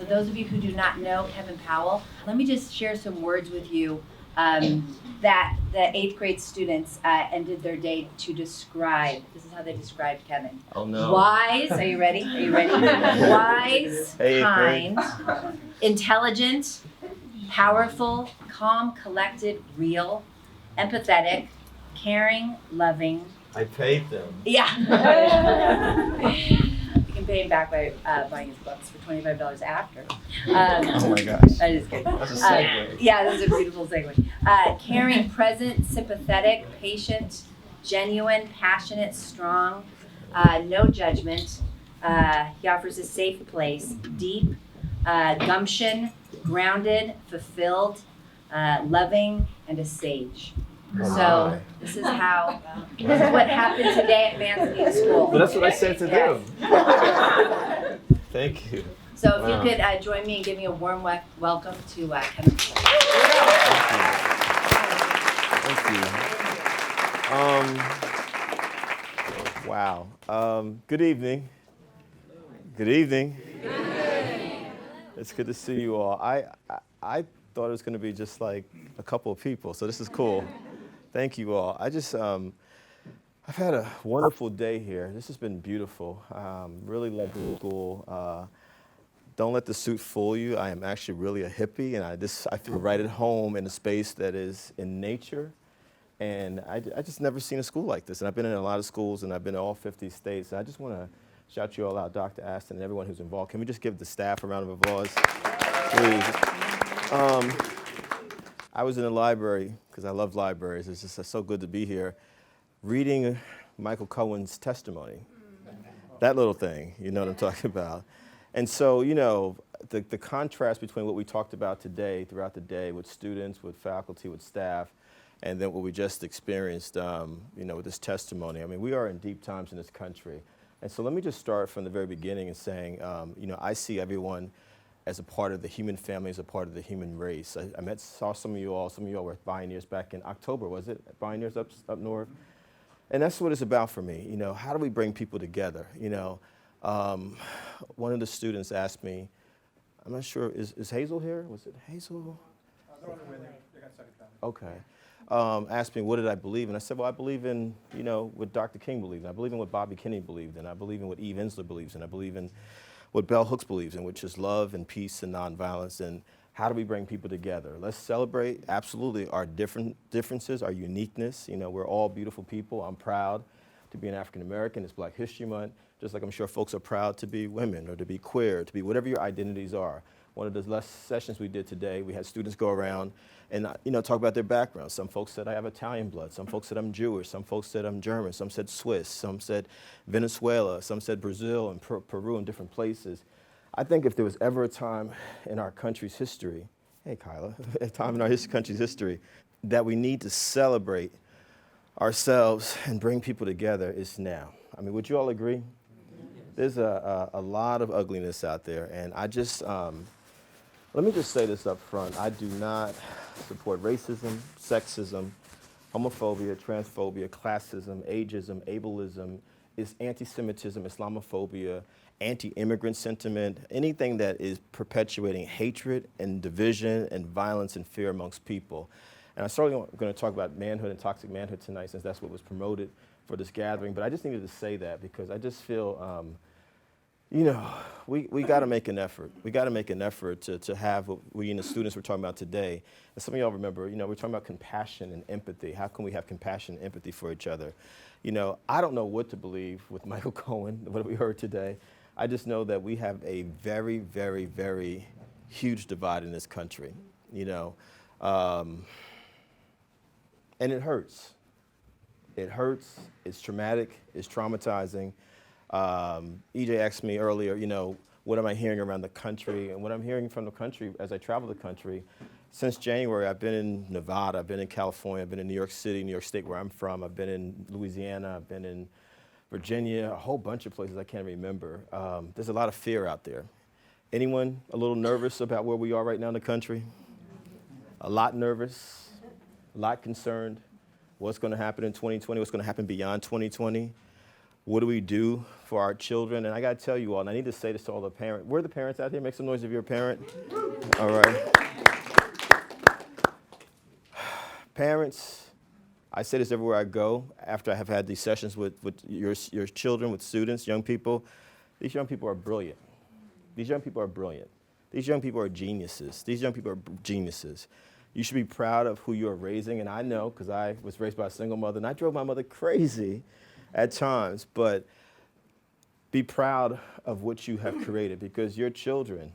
those of you who do not know Kevin Powell, let me just share some words with you that the 8th grade students ended their day to describe. This is how they described Kevin. Oh no. Wise, are you ready? Are you ready? Wise, Hey, kind, intelligent, powerful, calm, collected, real, empathetic, caring, loving. I paid them. Yeah. You can pay him back by buying his books for $25 after. Oh my gosh. I'm just kidding. That's a segue. Yeah, that's a beautiful segue. Caring, present, sympathetic, patient, genuine, passionate, strong, no judgment. He offers a safe place, deep, gumption, grounded, fulfilled, loving, and a sage. So this is what happened today at Manzanita School. But that's what I said to them. Thank you. So if you could join me and give me a warm welcome to Kevin. Thank you. Wow. Good evening. Good evening. It's good to see you all. I thought it was going to be just like a couple of people, so this is cool. Thank you all. I've had a wonderful day here. This has been beautiful. Really love the school. Don't let the suit fool you. I am actually really a hippie, and I feel right at home in a space that is in nature. And I just never seen a school like this. And I've been in a lot of schools, and I've been in all 50 states. And I just want to shout you all out, Dr. Aston and everyone who's involved. Can we just give the staff a round of applause, please? I was in the library, because I love libraries. It's just so good to be here, reading Michael Cohen's testimony. That little thing, you know what I'm talking about. And so, you know, the contrast between what we talked about today, throughout the day, with students, with faculty, with staff, and then what we just experienced, you know, with this testimony. I mean, we are in deep times in this country. And so let me just start from the very beginning and saying, you know, I see everyone as a part of the human family, as a part of the human race. I saw some of you all were pioneers back in October, was it? Pioneers up north? And that's what it's about for me. You know, how do we bring people together? You know, one of the students asked me, I'm not sure, is Hazel here? Was it Hazel? They're on the way. They got second time. Okay. Asked me, what did I believe in? I said, well, I believe in, you know, what Dr. King believed in. I believe in what Bobby Kennedy believed in. I believe in what Eve Ensler believes in. I believe in what Bell Hooks believes in, which is love and peace and nonviolence. And how do we bring people together? Let's celebrate, absolutely, our differences, our uniqueness. You know, we're all beautiful people. I'm proud to be an African American. It's Black History Month, just like I'm sure folks are proud to be women or to be queer, to be whatever your identities are. One of the last sessions we did today, we had students go around and you know, talk about their background. Some folks said I have Italian blood. Some folks said I'm Jewish. Some folks said I'm German. Some said Swiss. Some said Venezuela. Some said Brazil and Peru and different places. I think if there was ever a time in our country's history, hey Kyla, a time in our country's history that we need to celebrate ourselves and bring people together, it's now. I mean, would you all agree? There's a lot of ugliness out there, and I just, let me just say this up front. I do not support racism, sexism, homophobia, transphobia, classism, ageism, ableism, it's anti-Semitism, Islamophobia, anti-immigrant sentiment, anything that is perpetuating hatred and division and violence and fear amongst people. And I'm certainly going to talk about manhood and toxic manhood tonight, since that's what was promoted for this gathering, but I just needed to say that because I just feel, you know, we got to make an effort. We got to make an effort to have what we and the students were talking about today. And some of y'all remember, you know, we're talking about compassion and empathy. How can we have compassion and empathy for each other? You know, I don't know what to believe with Michael Cohen, what we heard today. I just know that we have a very, very, very huge divide in this country, you know. And it hurts. It hurts, it's traumatic, it's traumatizing. EJ asked me earlier, you know, what am I hearing around the country? And what I'm hearing from the country as I travel the country, since January, I've been in Nevada, I've been in California, I've been in New York City, New York State, where I'm from. I've been in Louisiana, I've been in Virginia, a whole bunch of places I can't remember. There's a lot of fear out there. Anyone a little nervous about where we are right now in the country? A lot nervous, a lot concerned. What's going to happen in 2020? What's going to happen beyond 2020? what do we do for our children? And I got to tell you all, and I need to say this to all the parents. Where are the parents out here? Make some noise if you're a parent. All right. Parents, I say this everywhere I go after I have had these sessions with your children, with students, young people. These young people are brilliant. These young people are brilliant. These young people are geniuses. These young people are geniuses. You should be proud of who you are raising, and I know because I was raised by a single mother, and I drove my mother crazy at times, but be proud of what you have created, because your children,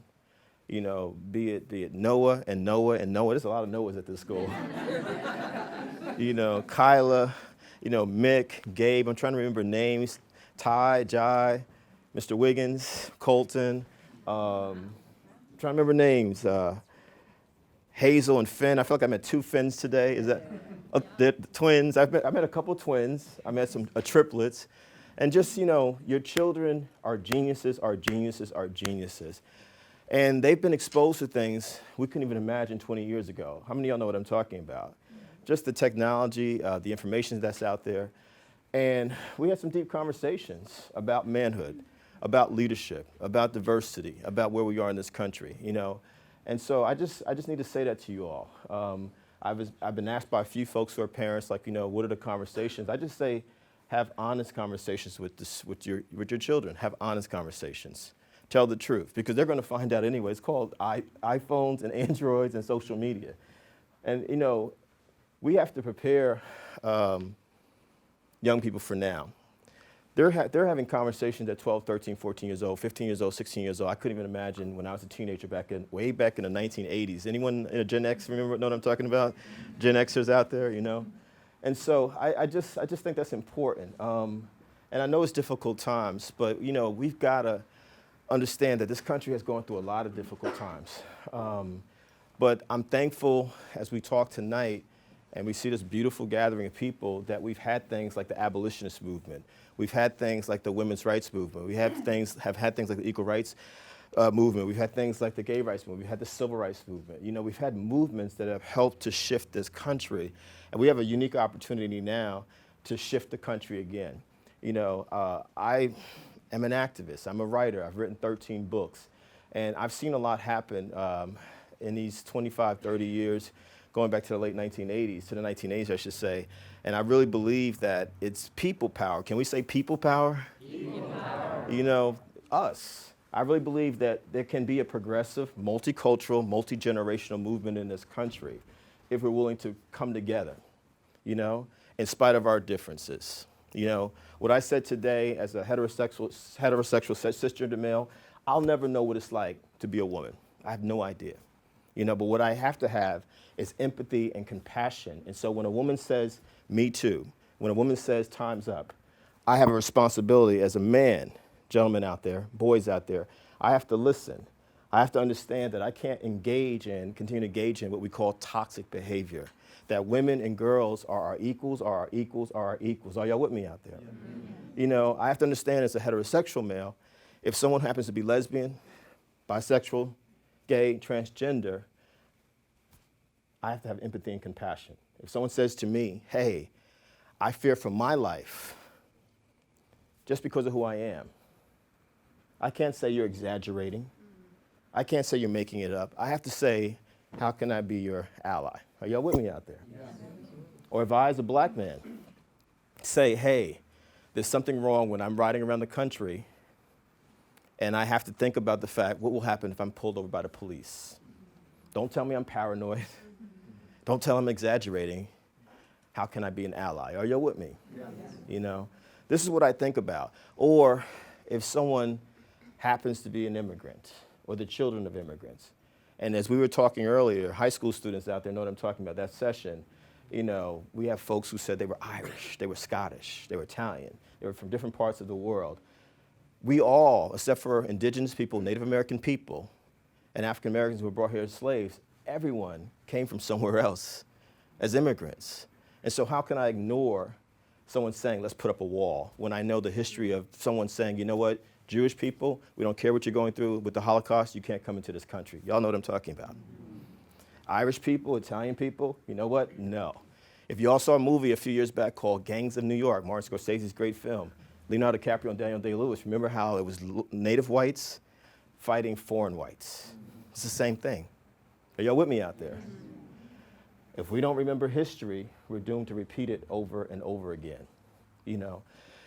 you know, be it Noah and Noah and Noah. There's a lot of Noahs at this school. You know, Kyla, you know, Mick, Gabe. I'm trying to remember names. Ty, Jai, Mr. Wiggins, Colton. Trying to remember names. Hazel and Finn. I feel like I met 2 Finns today. Is that the twins? I met a couple twins. I met some triplets. And just, you know, your children are geniuses, are geniuses, are geniuses. And they've been exposed to things we couldn't even imagine 20 years ago. How many of y'all know what I'm talking about? Just the technology, the information that's out there. And we had some deep conversations about manhood, about leadership, about diversity, about where we are in this country, you know. And so I just need to say that to you all. I've been asked by a few folks who are parents, like, you know, what are the conversations? I just say, have honest conversations with your children. Have honest conversations. Tell the truth, because they're going to find out anyway. It's called iPhones and Androids and social media. And, you know, we have to prepare young people for now. They're having conversations at 12, 13, 14 years old, 15 years old, 16 years old. I couldn't even imagine when I was a teenager way back in the 1980s. Anyone in a Gen X know what I'm talking about? Gen Xers out there, you know? And so I just think that's important. And I know it's difficult times, but, you know, we've got to understand that this country has gone through a lot of difficult times. But I'm thankful as we talk tonight and we see this beautiful gathering of people that we've had things like the abolitionist movement. We've had things like the women's rights movement. We have had things like the equal rights movement. We've had things like the gay rights movement. We've had the civil rights movement. You know, we've had movements that have helped to shift this country. And we have a unique opportunity now to shift the country again. You know, I am an activist. I'm a writer. I've written 13 books. And I've seen a lot happen in these 25, 30 years, going back to the late 1980s, to the 1980s, I should say. And I really believe that it's people power. Can we say people power? People power. You know, us. I really believe that there can be a progressive, multicultural, multi-generational movement in this country if we're willing to come together, you know, in spite of our differences. You know, what I said today as a heterosexual cisgender male, I'll never know what it's like to be a woman. I have no idea. You know, but what I have to have is empathy and compassion. And so when a woman says, me too, when a woman says, time's up, I have a responsibility as a man, gentlemen out there, boys out there, I have to listen. I have to understand that I can't continue to engage in what we call toxic behavior. That women and girls are our equals, are our equals, are our equals. Are y'all with me out there? Yeah. You know, I have to understand as a heterosexual male, if someone happens to be lesbian, bisexual, gay, transgender, I have to have empathy and compassion. If someone says to me, hey, I fear for my life just because of who I am, I can't say you're exaggerating. I can't say you're making it up. I have to say, how can I be your ally? Are y'all with me out there? Yeah. Or if I, as a black man, say, hey, there's something wrong when I'm riding around the country and I have to think about the fact, what will happen if I'm pulled over by the police? Don't tell me I'm paranoid. Don't tell I'm exaggerating. How can I be an ally? Are y'all with me? Yeah. You know, this is what I think about. Or if someone happens to be an immigrant or the children of immigrants. And as we were talking earlier, high school students out there know what I'm talking about, that session, you know, we have folks who said they were Irish, they were Scottish, they were Italian, they were from different parts of the world. We all, except for indigenous people, Native American people, and African Americans who were brought here as slaves, everyone came from somewhere else as immigrants. And so how can I ignore someone saying, let's put up a wall, when I know the history of someone saying, you know what, Jewish people, we don't care what you're going through with the Holocaust, you can't come into this country. Y'all know what I'm talking about. Irish people, Italian people, you know what? No. If you all saw a movie a few years back called Gangs of New York, Martin Scorsese's great film, Leonardo DiCaprio and Daniel Day-Lewis, remember how it was native whites fighting foreign whites? It's the same thing. Are y'all with me out there? If we don't remember history, we're doomed to repeat it over and over again, you know?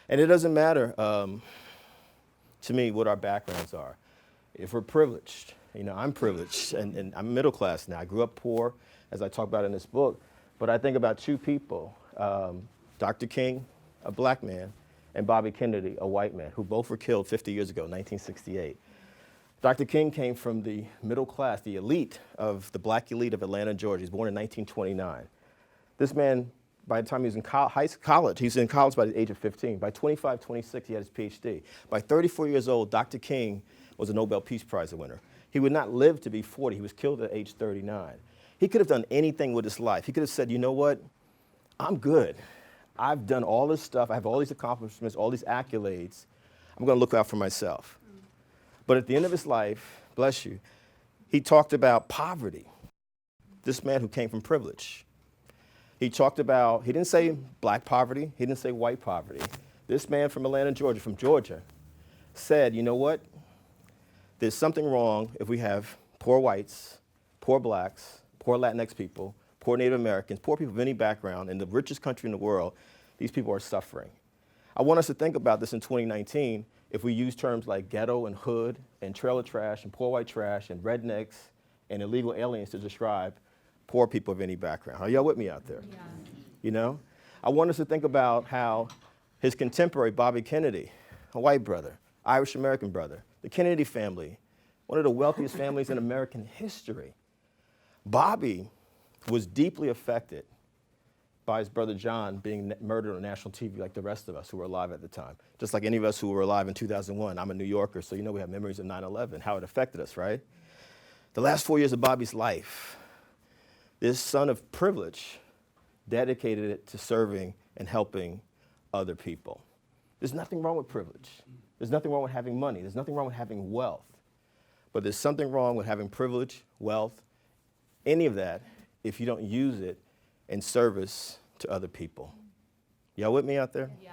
And it doesn't matter, to me, what our backgrounds are. If we're privileged, you know, I'm privileged, and I'm middle class now. I grew up poor, as I talk about in this book, but I think about two people, Dr. King, a black man, and Bobby Kennedy, a white man, who both were killed 50 years ago, 1968. Dr. King came from the middle class, the elite of the black elite of Atlanta, Georgia. He was born in 1929. This man, by the time he was in college, he was in college by the age of 15. By 25, 26, he had his PhD. By 34 years old, Dr. King was a Nobel Peace Prize winner. He would not live to be 40. He was killed at age 39. He could have done anything with his life. He could have said, you know what, I'm good. I've done all this stuff. I have all these accomplishments, all these accolades. I'm going to look out for myself. But at the end of his life, bless you, he talked about poverty. This man who came from privilege. He talked about, he didn't say black poverty, he didn't say white poverty. This man from Atlanta, Georgia, from Georgia, said, you know what? There's something wrong if we have poor whites, poor blacks, poor Latinx people, poor Native Americans, poor people of any background in the richest country in the world. These people are suffering. I want us to think about this in 2019 if we use terms like ghetto and hood and trailer trash and poor white trash and rednecks and illegal aliens to describe poor people of any background. Are y'all with me out there? Yeah. You know? I want us to think about how his contemporary, Bobby Kennedy, a white brother, Irish-American brother, the Kennedy family, one of the wealthiest families in American history. Bobby was deeply affected by his brother John being murdered on national TV like the rest of us who were alive at the time. Just like any of us who were alive in 2001. I'm a New Yorker, so you know we have memories of 9/11, how it affected us, right? The last 4 years of Bobby's life, this son of privilege dedicated it to serving and helping other people. There's nothing wrong with privilege. There's nothing wrong with having money. There's nothing wrong with having wealth. But there's something wrong with having privilege, wealth, any of that, if you don't use it in service to other people. Y'all with me out there? Yeah.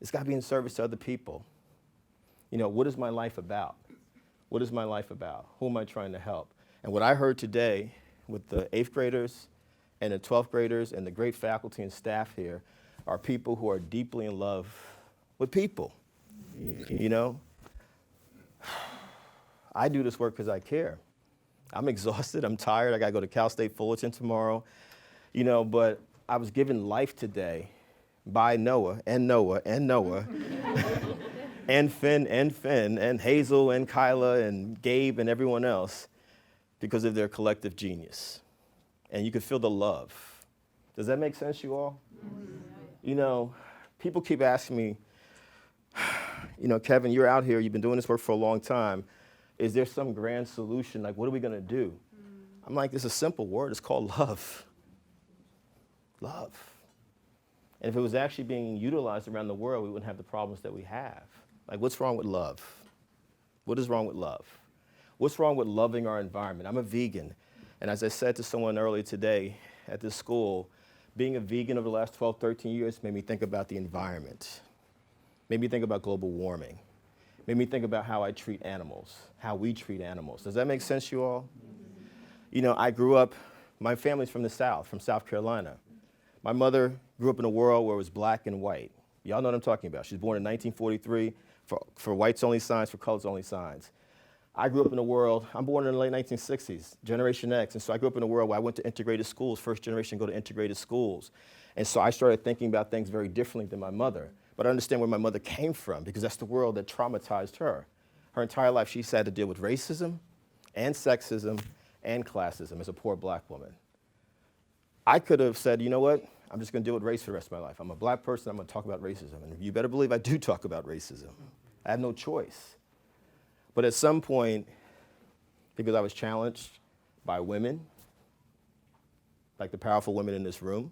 It's got to be in service to other people. You know, what is my life about? What is my life about? Who am I trying to help? And what I heard today with the 8th graders and the 12th graders and the great faculty and staff here are people who are deeply in love with people. You know? I do this work because I care. I'm exhausted, I'm tired, I gotta go to Cal State Fullerton tomorrow. You know, but I was given life today by Noah and Noah and Noah and Finn and Hazel and Kyla and Gabe and everyone else because of their collective genius. And you could feel the love. Does that make sense, you all? You know, people keep asking me, you know, Kevin, you're out here, you've been doing this work for a long time. Is there some grand solution? Like, what are we gonna do? I'm like, it's a simple word, it's called love. Love. And if it was actually being utilized around the world, we wouldn't have the problems that we have. Like, what's wrong with love? What is wrong with love? What's wrong with loving our environment? I'm a vegan. And as I said to someone earlier today at this school, being a vegan over the last 12, 13 years made me think about the environment. Made me think about global warming. Made me think about how I treat animals, how we treat animals. Does that make sense, you all? You know, I grew up, my family's from the South, from South Carolina. My mother grew up in a world where it was black and white. Y'all know what I'm talking about. She was born in 1943 for whites only signs, for colors only signs. I grew up in a world, I'm born in the late 1960s, Generation X, and so I grew up in a world where I went to integrated schools, first generation go to integrated schools. And so I started thinking about things very differently than my mother. But I understand where my mother came from because that's the world that traumatized her. Her entire life she's had to deal with racism and sexism and classism as a poor black woman. I could have said, you know what, I'm just gonna deal with race for the rest of my life. I'm a black person, I'm gonna talk about racism. And you better believe I do talk about racism. I have no choice. But at some point, because I was challenged by women, like the powerful women in this room,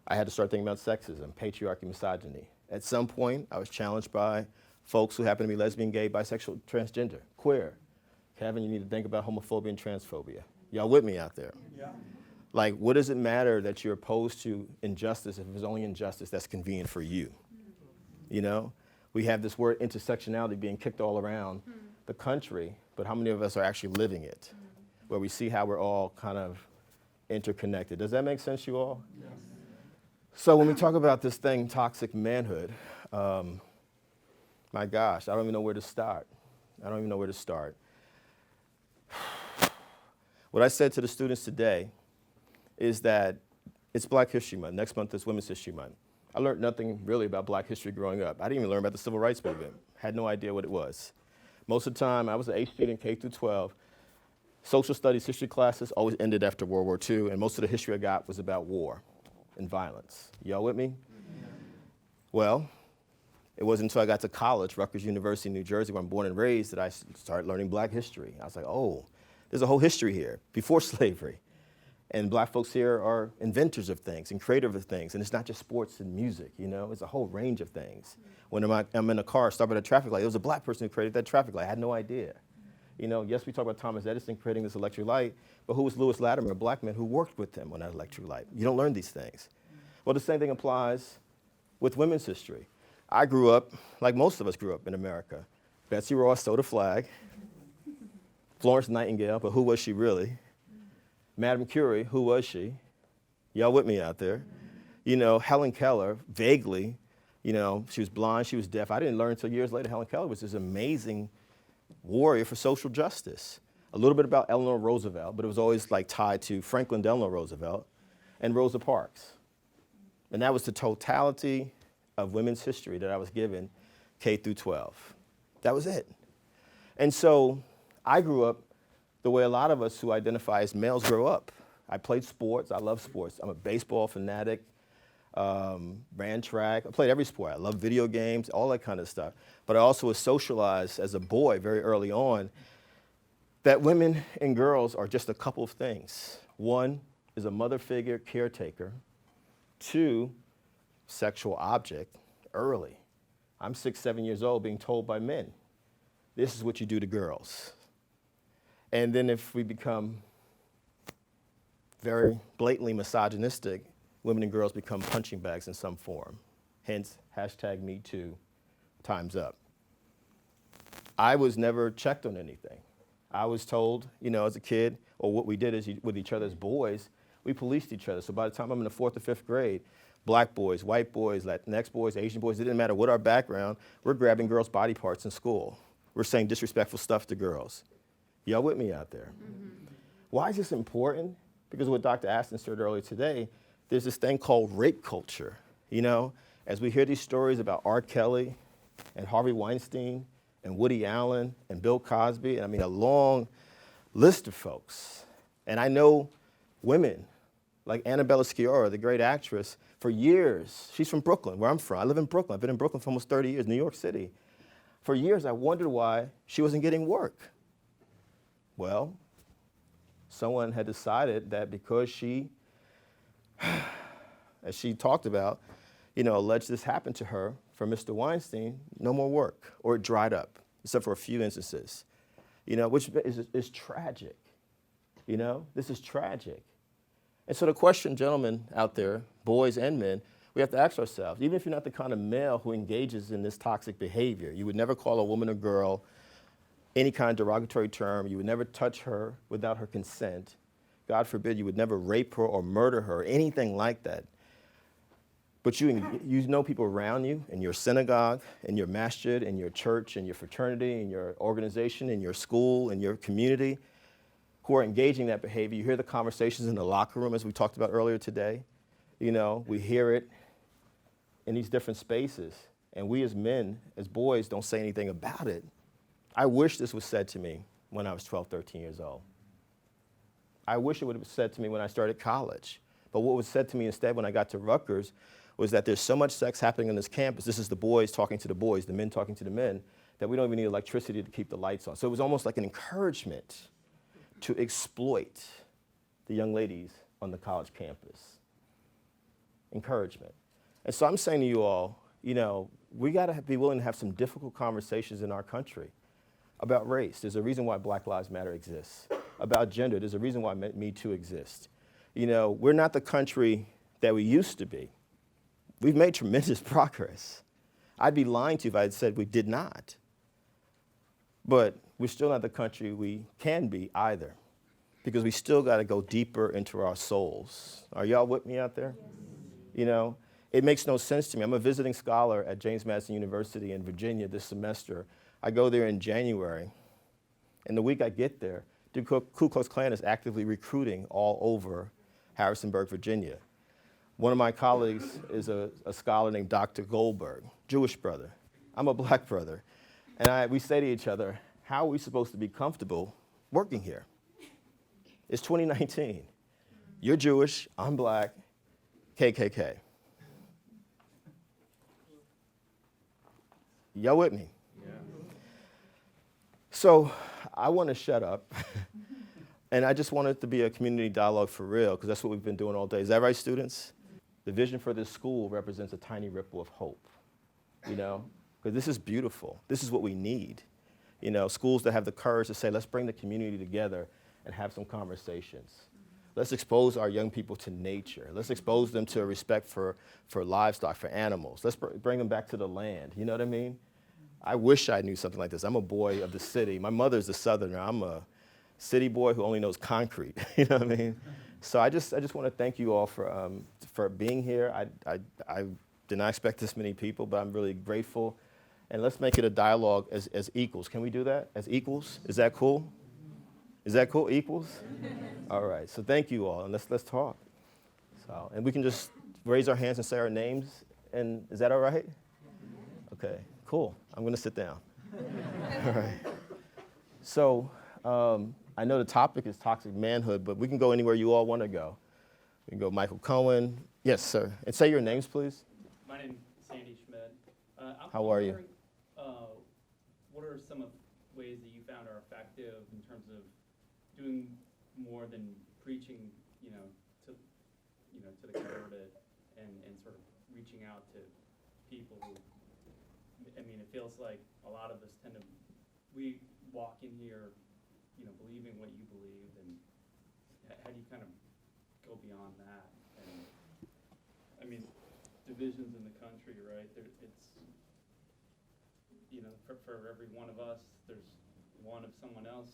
I had to start thinking about sexism, patriarchy, misogyny. At some point, I was challenged by folks who happen to be lesbian, gay, bisexual, transgender, queer. Kevin, you need to think about homophobia and transphobia. Y'all with me out there? Yeah. Like, what does it matter that you're opposed to injustice if it's only injustice that's convenient for you? you know? We have this word intersectionality being kicked all around the country, but how many of us are actually living it? Where we see how we're all kind of interconnected. Does that make sense, you all? Yes. So when we talk about this thing, toxic manhood, my gosh, I don't even know where to start. What I said to the students today is that it's Black History Month. Next month is Women's History Month. I learned nothing really about Black history growing up. I didn't even learn about the Civil Rights Movement. Had no idea what it was. Most of the time, I was an A student, K through 12. Social studies history classes always ended after World War II, and most of the history I got was about war and violence. Y'all with me? Yeah. Well, it wasn't until I got to college, Rutgers University in New Jersey, where I'm born and raised, that I started learning Black history. I was like, oh, there's a whole history here before slavery. And Black folks here are inventors of things and creators of things. And it's not just sports and music, you know? It's a whole range of things. When I'm in a car, stopped at a traffic light, it was a Black person who created that traffic light. I had no idea. You know, yes, we talk about Thomas Edison creating this electric light, but who was Lewis Latimer, a Black man who worked with him on that electric light? You don't learn these things. Well, the same thing applies with women's history. I grew up, like most of us grew up in America. Betsy Ross sewed a flag. Florence Nightingale, but who was she really? Madame Curie, who was she? Y'all with me out there? You know, Helen Keller, vaguely, you know, she was blind, she was deaf. I didn't learn until years later Helen Keller was this amazing warrior for social justice. A little bit about Eleanor Roosevelt, but it was always like tied to Franklin Delano Roosevelt and Rosa Parks. And that was the totality of women's history that I was given K through 12. That was it. And so I grew up the way a lot of us who identify as males grow up. I played sports. I love sports. I'm a baseball fanatic, ran track. I played every sport. I love video games, all that kind of stuff. But I also was socialized as a boy very early on that women and girls are just a couple of things. One is a mother figure, caretaker. Two, sexual object, early. I'm 6, 7 years old being told by men, this is what you do to girls. And then if we become very blatantly misogynistic, women and girls become punching bags in some form. Hence, #MeToo, time's up. I was never checked on anything. I was told, you know, as a kid, or what we did is with each other as boys, we policed each other. So by the time I'm in the 4th or 5th grade, Black boys, white boys, Latinx boys, Asian boys, it didn't matter what our background, we're grabbing girls' body parts in school. We're saying disrespectful stuff to girls. Y'all with me out there? Mm-hmm. Why is this important? Because what Dr. Aston said earlier today, there's this thing called rape culture. You know, as we hear these stories about R. Kelly and Harvey Weinstein and Woody Allen and Bill Cosby, and I mean a long list of folks. And I know women like Annabella Sciorra, the great actress, for years. She's from Brooklyn, where I'm from. I live in Brooklyn. I've been in Brooklyn for almost 30 years, New York City. For years, I wondered why she wasn't getting work. Well, someone had decided that because she, as she talked about, you know, alleged this happened to her from Mr. Weinstein, no more work, or it dried up, except for a few instances, you know, which is tragic. You know, this is tragic. And so the question, gentlemen out there, boys and men, we have to ask ourselves, even if you're not the kind of male who engages in this toxic behavior, you would never call a woman or girl any kind of derogatory term, you would never touch her without her consent. God forbid you would never rape her or murder her, anything like that. But you know people around you, in your synagogue, in your masjid, in your church, in your fraternity, in your organization, in your school, in your community, who are engaging that behavior. You hear the conversations in the locker room, as we talked about earlier today. You know, we hear it in these different spaces. And we as men, as boys, don't say anything about it. I wish this was said to me when I was 12, 13 years old. I wish it would have been said to me when I started college. But what was said to me instead when I got to Rutgers was that there's so much sex happening on this campus. This is the boys talking to the boys, the men talking to the men, that we don't even need electricity to keep the lights on. So it was almost like an encouragement to exploit the young ladies on the college campus. Encouragement. And so I'm saying to you all, you know, we got to be willing to have some difficult conversations in our country about race. There's a reason why Black Lives Matter exists. About gender, there's a reason why Me Too exists. You know, we're not the country that we used to be. We've made tremendous progress. I'd be lying to you if I had said we did not. But we're still not the country we can be either, because we still got to go deeper into our souls. Are y'all with me out there? Yes. You know, it makes no sense to me. I'm a visiting scholar at James Madison University in Virginia this semester. I go there in January, and the week I get there, the Ku Klux Klan is actively recruiting all over Harrisonburg, Virginia. One of my colleagues is a scholar named Dr. Goldberg, Jewish brother. I'm a black brother. And we say to each other, how are we supposed to be comfortable working here? It's 2019. You're Jewish, I'm black, KKK. Y'all with me? Yeah. So I want to shut up. And I just want it to be a community dialogue for real, because that's what we've been doing all day. Is that right, students? The vision for this school represents a tiny ripple of hope, you know? Because this is beautiful. This is what we need. You know, schools that have the courage to say, let's bring the community together and have some conversations. Let's expose our young people to nature. Let's expose them to a respect for livestock, for animals. Let's bring them back to the land. You know what I mean? I wish I knew something like this. I'm a boy of the city. My mother's a Southerner. I'm a city boy who only knows concrete. You know what I mean? So I just want to thank you all for being here. I did not expect this many people, but I'm really grateful. And let's make it a dialogue as equals. Can we do that as equals? Is that cool? Is that cool? Equals? All right. So thank you all, and let's talk. So, and we can just raise our hands and say our names. And is that all right? Okay. Cool. I'm going to sit down. All right. So I know the topic is toxic manhood, but we can go anywhere you all want to go. We can go Michael Cohen. Yes, sir. And say your names, please. My name is Sandy Schmidt. How are you? What are some of ways that you found are effective in terms of doing more than preaching, to the converted, and sort of reaching out to people who, I mean, it feels like a lot of us we walk in here, believing what you believe, and how do you kind of go beyond that? And I mean, divisions in the country, right? It's, for every one of us, there's one of someone else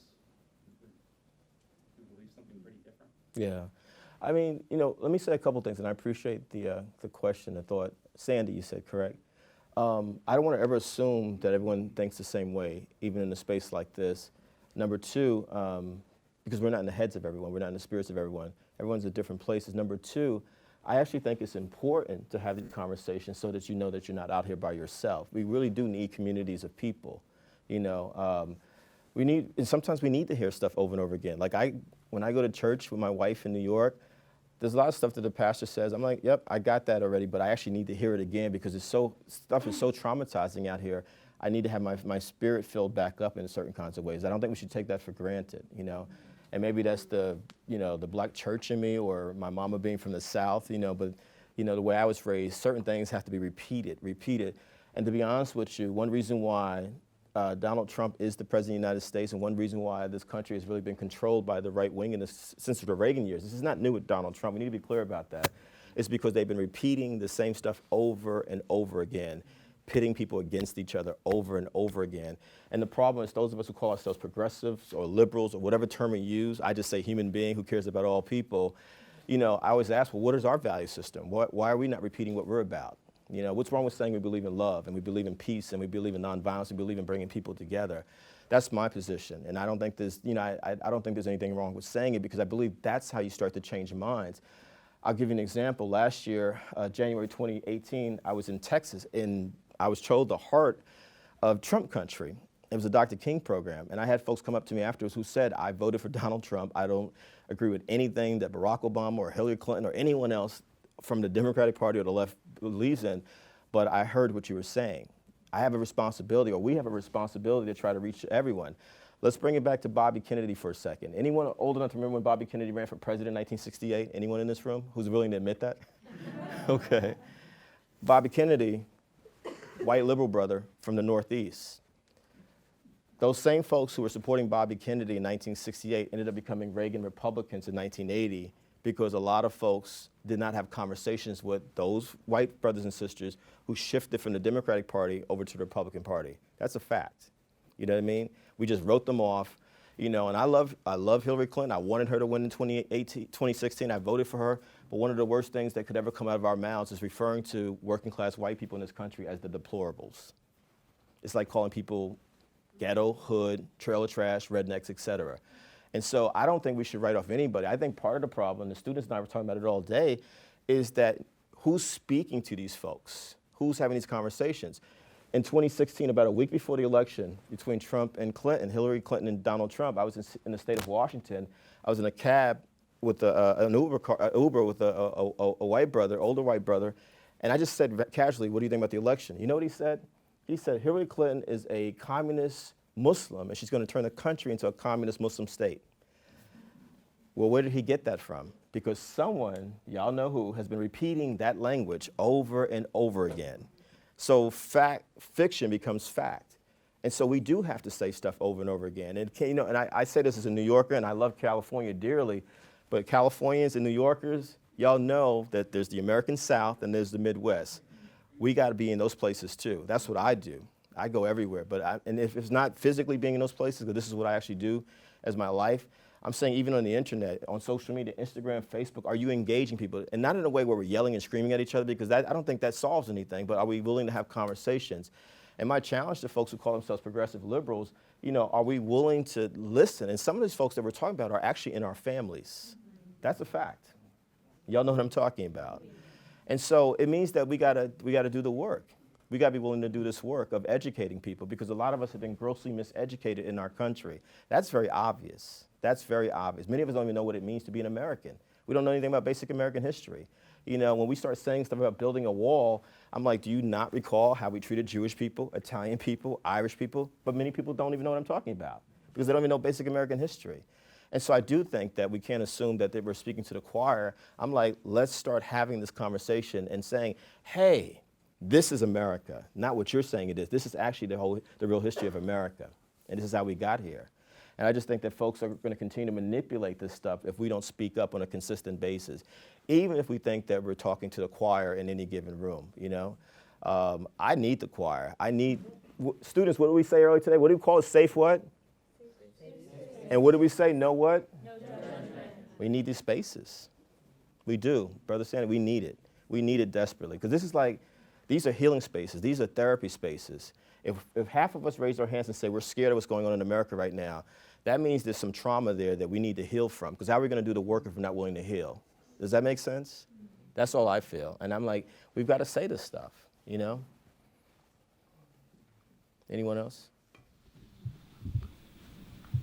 who believes something pretty different. Yeah. I mean, let me say a couple things, and I appreciate the question, the thought. Sandy, you said correct. I don't want to ever assume that everyone thinks the same way, even in a space like this. Number two, because we're not in the heads of everyone, we're not in the spirits of everyone. Everyone's at different places. Number two, I actually think it's important to have these conversations so that you know that you're not out here by yourself. We really do need communities of people. And sometimes we need to hear stuff over and over again. Like when I go to church with my wife in New York, there's a lot of stuff that the pastor says. I'm like, yep, I got that already, but I actually need to hear it again because stuff is so traumatizing out here. I need to have my spirit filled back up in certain kinds of ways. I don't think we should take that for granted, And maybe that's the black church in me, or my mama being from the South, but the way I was raised, certain things have to be repeated. And to be honest with you, one reason why Donald Trump is the president of the United States, and one reason why this country has really been controlled by the right wing since the Reagan years. This is not new with Donald Trump. We need to be clear about that. It's because they've been repeating the same stuff over and over again, pitting people against each other over and over again. And the problem is those of us who call ourselves progressives or liberals or whatever term we use, I just say human being who cares about all people, I always ask, well, what is our value system? Why are we not repeating what we're about? What's wrong with saying we believe in love and we believe in peace and we believe in nonviolence and we believe in bringing people together? That's my position. And I don't think there's, I don't think there's anything wrong with saying it, because I believe that's how you start to change minds. I'll give you an example. Last year, January 2018, I was in Texas, and I was told the heart of Trump country. It was a Dr. King program. And I had folks come up to me afterwards who said, I voted for Donald Trump. I don't agree with anything that Barack Obama or Hillary Clinton or anyone else from the Democratic Party or the left believes in, but I heard what you were saying. I have a responsibility, or we have a responsibility, to try to reach everyone. Let's bring it back to Bobby Kennedy for a second. Anyone old enough to remember when Bobby Kennedy ran for president in 1968? Anyone in this room who's willing to admit that? Okay. Bobby Kennedy, white liberal brother from the Northeast. Those same folks who were supporting Bobby Kennedy in 1968 ended up becoming Reagan Republicans in 1980 because a lot of folks did not have conversations with those white brothers and sisters who shifted from the Democratic Party over to the Republican Party. That's a fact. You know what I mean? We just wrote them off, you know, and I love Hillary Clinton. I wanted her to win in 2016. I voted for her. But one of the worst things that could ever come out of our mouths is referring to working class white people in this country as the deplorables. It's like calling people ghetto, hood, trailer trash, rednecks, et cetera. And so I don't think we should write off anybody. I think part of the problem, the students and I were talking about it all day, is that who's speaking to these folks? Who's having these conversations? In 2016, about a week before the election between Trump and Clinton, Hillary Clinton and Donald Trump, I was in the state of Washington. I was in a cab with an Uber with a white brother, older white brother, and I just said casually, "What do you think about the election?" You know what he said? He said, "Hillary Clinton is a communist Muslim, and she's going to turn the country into a communist Muslim state." Well, where did he get that from? Because someone, y'all know who, has been repeating that language over and over again. So fiction becomes fact. And so we do have to say stuff over and over again. And, you know, and I say this as a New Yorker, and I love California dearly, but Californians and New Yorkers, y'all know that there's the American South and there's the Midwest. We got to be in those places too. That's what I do. I go everywhere. And if it's not physically being in those places, because this is what I actually do as my life, I'm saying even on the internet, on social media, Instagram, Facebook, are you engaging people? And not in a way where we're yelling and screaming at each other, because I don't think that solves anything, but are we willing to have conversations? And my challenge to folks who call themselves progressive liberals, you know, are we willing to listen? And some of these folks that we're talking about are actually in our families. That's a fact. Y'all know what I'm talking about. And so it means that we gotta do the work. We gotta be willing to do this work of educating people, because a lot of us have been grossly miseducated in our country. That's very obvious. That's very obvious. Many of us don't even know what it means to be an American. We don't know anything about basic American history. You know, when we start saying stuff about building a wall, I'm like, do you not recall how we treated Jewish people, Italian people, Irish people? But many people don't even know what I'm talking about, because they don't even know basic American history. And so I do think that we can't assume that they were speaking to the choir. I'm like, let's start having this conversation and saying, hey, this is America, not what you're saying it is. This is actually the real history of America, and this is how we got here. And I just think that folks are going to continue to manipulate this stuff if we don't speak up on a consistent basis, even if we think that we're talking to the choir in any given room, you know. I need the choir. I need, students, what did we say earlier today? What do we call it? Safe what? And what do we say? No what? No judgment. We need these spaces. We do. Brother Sandy, we need it. We need it desperately. Because this is like, these are healing spaces. These are therapy spaces. If half of us raise our hands and say we're scared of what's going on in America right now, that means there's some trauma there that we need to heal from. Because how are we going to do the work if we're not willing to heal? Does that make sense? That's all I feel. And I'm like, we've got to say this stuff, you know? Anyone else?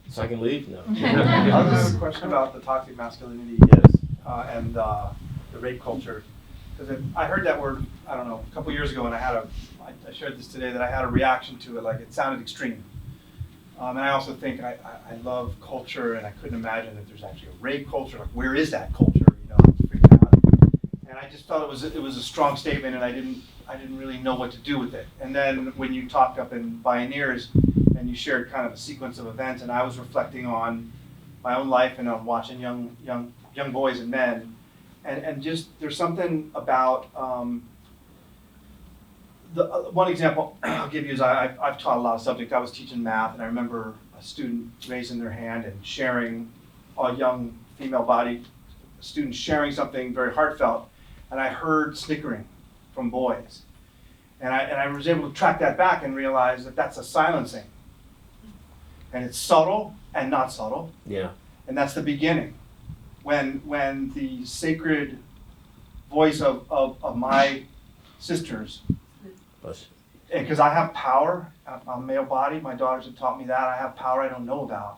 So I can leave? No. I just have a question about the toxic masculinity and the rape culture. Because I heard that word, I don't know, a couple years ago, and I shared this today, that I had a reaction to it, like it sounded extreme. And I also think I love culture, and I couldn't imagine that there's actually a rape culture. Like, where is that culture? You know, I'm freaking out. And I just felt it was a strong statement, and I didn't really know what to do with it. And then when you talked up in Pioneers, and you shared kind of a sequence of events, and I was reflecting on my own life and on watching young boys and men, and just there's something about one example I'll give you is I've taught a lot of subjects. I was teaching math, and I remember a student raising their hand and sharing, a young female-bodied student sharing something very heartfelt, and I heard snickering from boys, and I was able to track that back and realize that that's a silencing. And it's subtle and not subtle. Yeah. And that's the beginning. When the sacred voice of my sisters, and because I have power, I'm a male body, my daughters have taught me that, I have power I don't know about.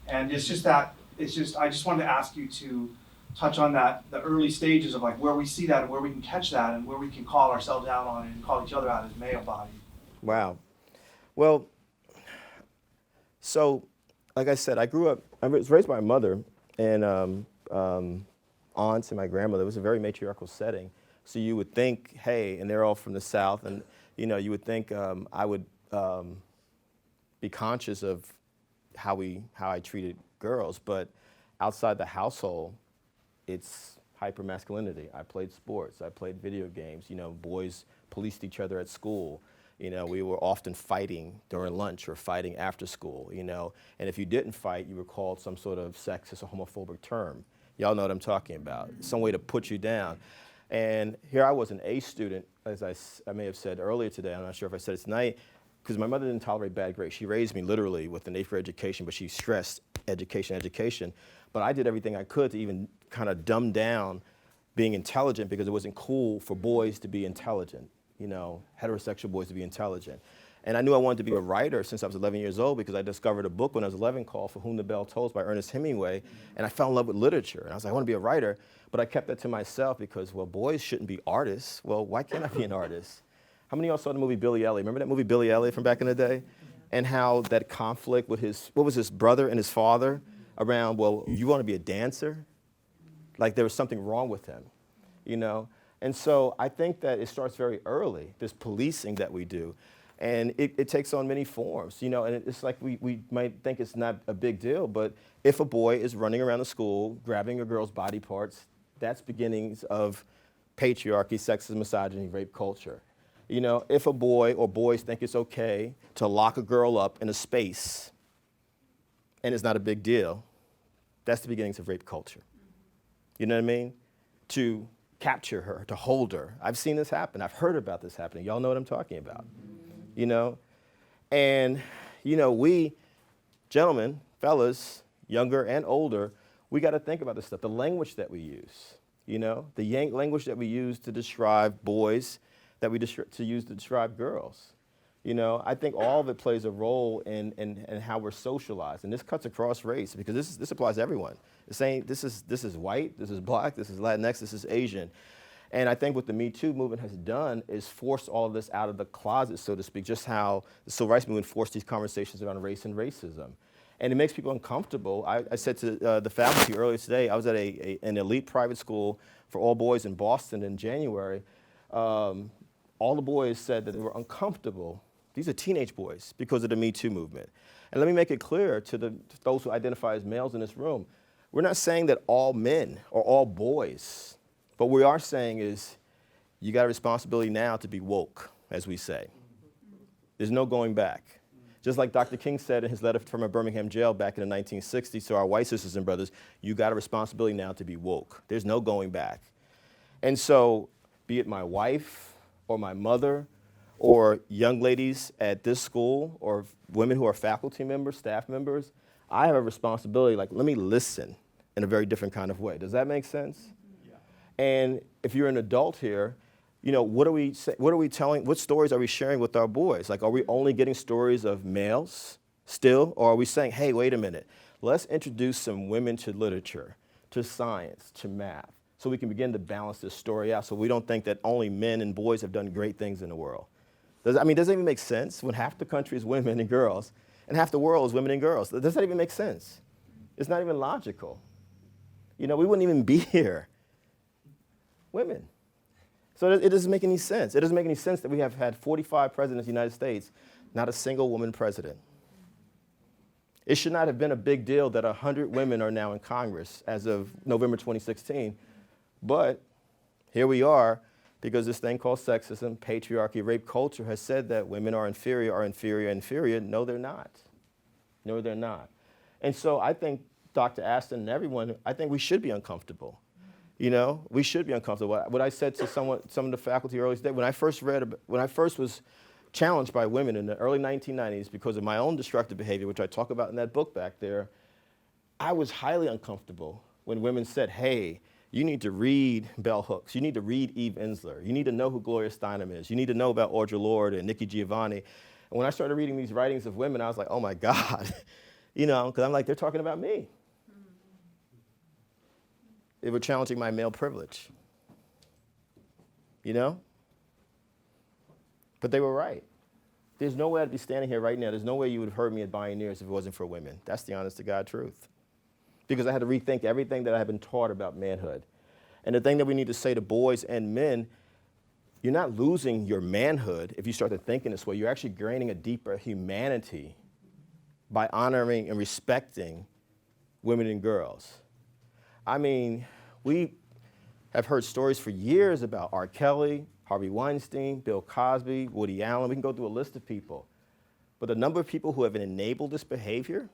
And I just wanted to ask you to touch on that, the early stages of like where we see that and where we can catch that and where we can call ourselves out on it and call each other out as male body. Wow. Well, so, like I said, I was raised by my mother and aunts and my grandmother. It was a very matriarchal setting. So you would think, hey, and they're all from the South, and you know, you would think I would be conscious of how I treated girls, but outside the household, it's hypermasculinity. I played sports. I played video games. You know, boys policed each other at school. You know, we were often fighting during lunch or fighting after school, you know. And if you didn't fight, you were called some sort of sexist or homophobic term. Y'all know what I'm talking about. Some way to put you down. And here I was, an A student, as I may have said earlier today. I'm not sure if I said it tonight, because my mother didn't tolerate bad grades. She raised me literally with an 8th grade education, but she stressed education, education. But I did everything I could to even kind of dumb down being intelligent, because it wasn't cool for boys to be intelligent, you know, heterosexual boys to be intelligent. And I knew I wanted to be a writer since I was 11 years old, because I discovered a book when I was 11 called For Whom the Bell Tolls by Ernest Hemingway, and I fell in love with literature. And I was like, I want to be a writer, but I kept that to myself because, well, boys shouldn't be artists. Well, why can't I be an artist? How many of y'all saw the movie Billy Elliot? Remember that movie Billy Elliot from back in the day? And how that conflict with his, what was his brother and his father around, well, you want to be a dancer? Like there was something wrong with him, you know? And so I think that it starts very early, this policing that we do. And it takes on many forms, you know, and it's like we might think it's not a big deal, but if a boy is running around the school, grabbing a girl's body parts, that's beginnings of patriarchy, sexism, misogyny, rape culture. You know, if a boy or boys think it's okay to lock a girl up in a space and it's not a big deal, that's the beginnings of rape culture. You know what I mean? To capture her, to hold her. I've seen this happen. I've heard about this happening. Y'all know what I'm talking about. You know? And, you know, we, gentlemen, fellas, younger and older, we got to think about this stuff. The language that we use, you know? The language that we use to describe boys, that we use to describe girls. You know, I think all of it plays a role in how we're socialized. And this cuts across race, because this applies to everyone. This is white, this is black, this is Latinx, this is Asian. And I think what the Me Too movement has done is force all of this out of the closet, so to speak, just how the civil rights movement forced these conversations around race and racism. And it makes people uncomfortable. I said to the faculty earlier today, I was at an elite private school for all boys in Boston in January. All the boys said that they were uncomfortable. These are teenage boys because of the Me Too movement. And let me make it clear to those who identify as males in this room, we're not saying that all men or all boys. What we are saying is, you got a responsibility now to be woke, as we say. There's no going back. Just like Dr. King said in his letter from a Birmingham jail back in the 1960s to our white sisters and brothers, you got a responsibility now to be woke. There's no going back. And so, be it my wife or my mother or young ladies at this school or women who are faculty members, staff members, I have a responsibility, like, let me listen in a very different kind of way. Does that make sense? And if you're an adult here, you know, what stories are we sharing with our boys? Like, are we only getting stories of males still? Or are we saying, hey, wait a minute, let's introduce some women to literature, to science, to math, so we can begin to balance this story out so we don't think that only men and boys have done great things in the world. Does it even make sense when half the country is women and girls and half the world is women and girls? Does that even make sense? It's not even logical. You know, we wouldn't even be here. Women. So it doesn't make any sense. It doesn't make any sense that we have had 45 presidents of the United States, not a single woman president. It should not have been a big deal that 100 women are now in Congress as of November 2016. But here we are, because this thing called sexism, patriarchy, rape culture has said that women are inferior, inferior. No, they're not. No, they're not. And so I think Dr. Aston and everyone, I think we should be uncomfortable. You know, we should be uncomfortable. What I said to some of the faculty earlier today, when I first was challenged by women in the early 1990s because of my own destructive behavior, which I talk about in that book back there, I was highly uncomfortable when women said, hey, you need to read Bell Hooks. You need to read Eve Ensler. You need to know who Gloria Steinem is. You need to know about Audre Lorde and Nikki Giovanni. And when I started reading these writings of women, I was like, oh my God, you know, because I'm like, they're talking about me. They were challenging my male privilege, you know? But they were right. There's no way I'd be standing here right now. There's no way you would have heard me at Pioneers if it wasn't for women. That's the honest to God truth. Because I had to rethink everything that I had been taught about manhood. And the thing that we need to say to boys and men, you're not losing your manhood if you start to think in this way. You're actually gaining a deeper humanity by honoring and respecting women and girls. I mean, We have heard stories for years about R. Kelly, Harvey Weinstein, Bill Cosby, Woody Allen. We can go through a list of people. But the number of people who have enabled this behavior,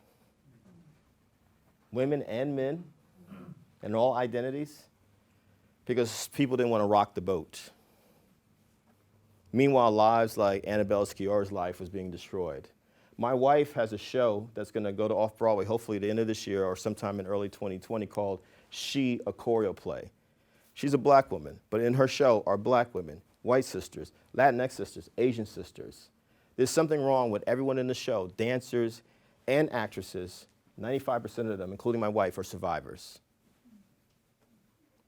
women and men, and all identities, because people didn't want to rock the boat. Meanwhile, lives like Annabelle Sciorra's life was being destroyed. My wife has a show that's going to go to off-Broadway, hopefully at the end of this year or sometime in early 2020, called She, a Choreo Play. She's a black woman, but in her show are black women, white sisters, Latinx sisters, Asian sisters. There's something wrong with everyone in the show, dancers and actresses. 95% of them, including my wife, are survivors.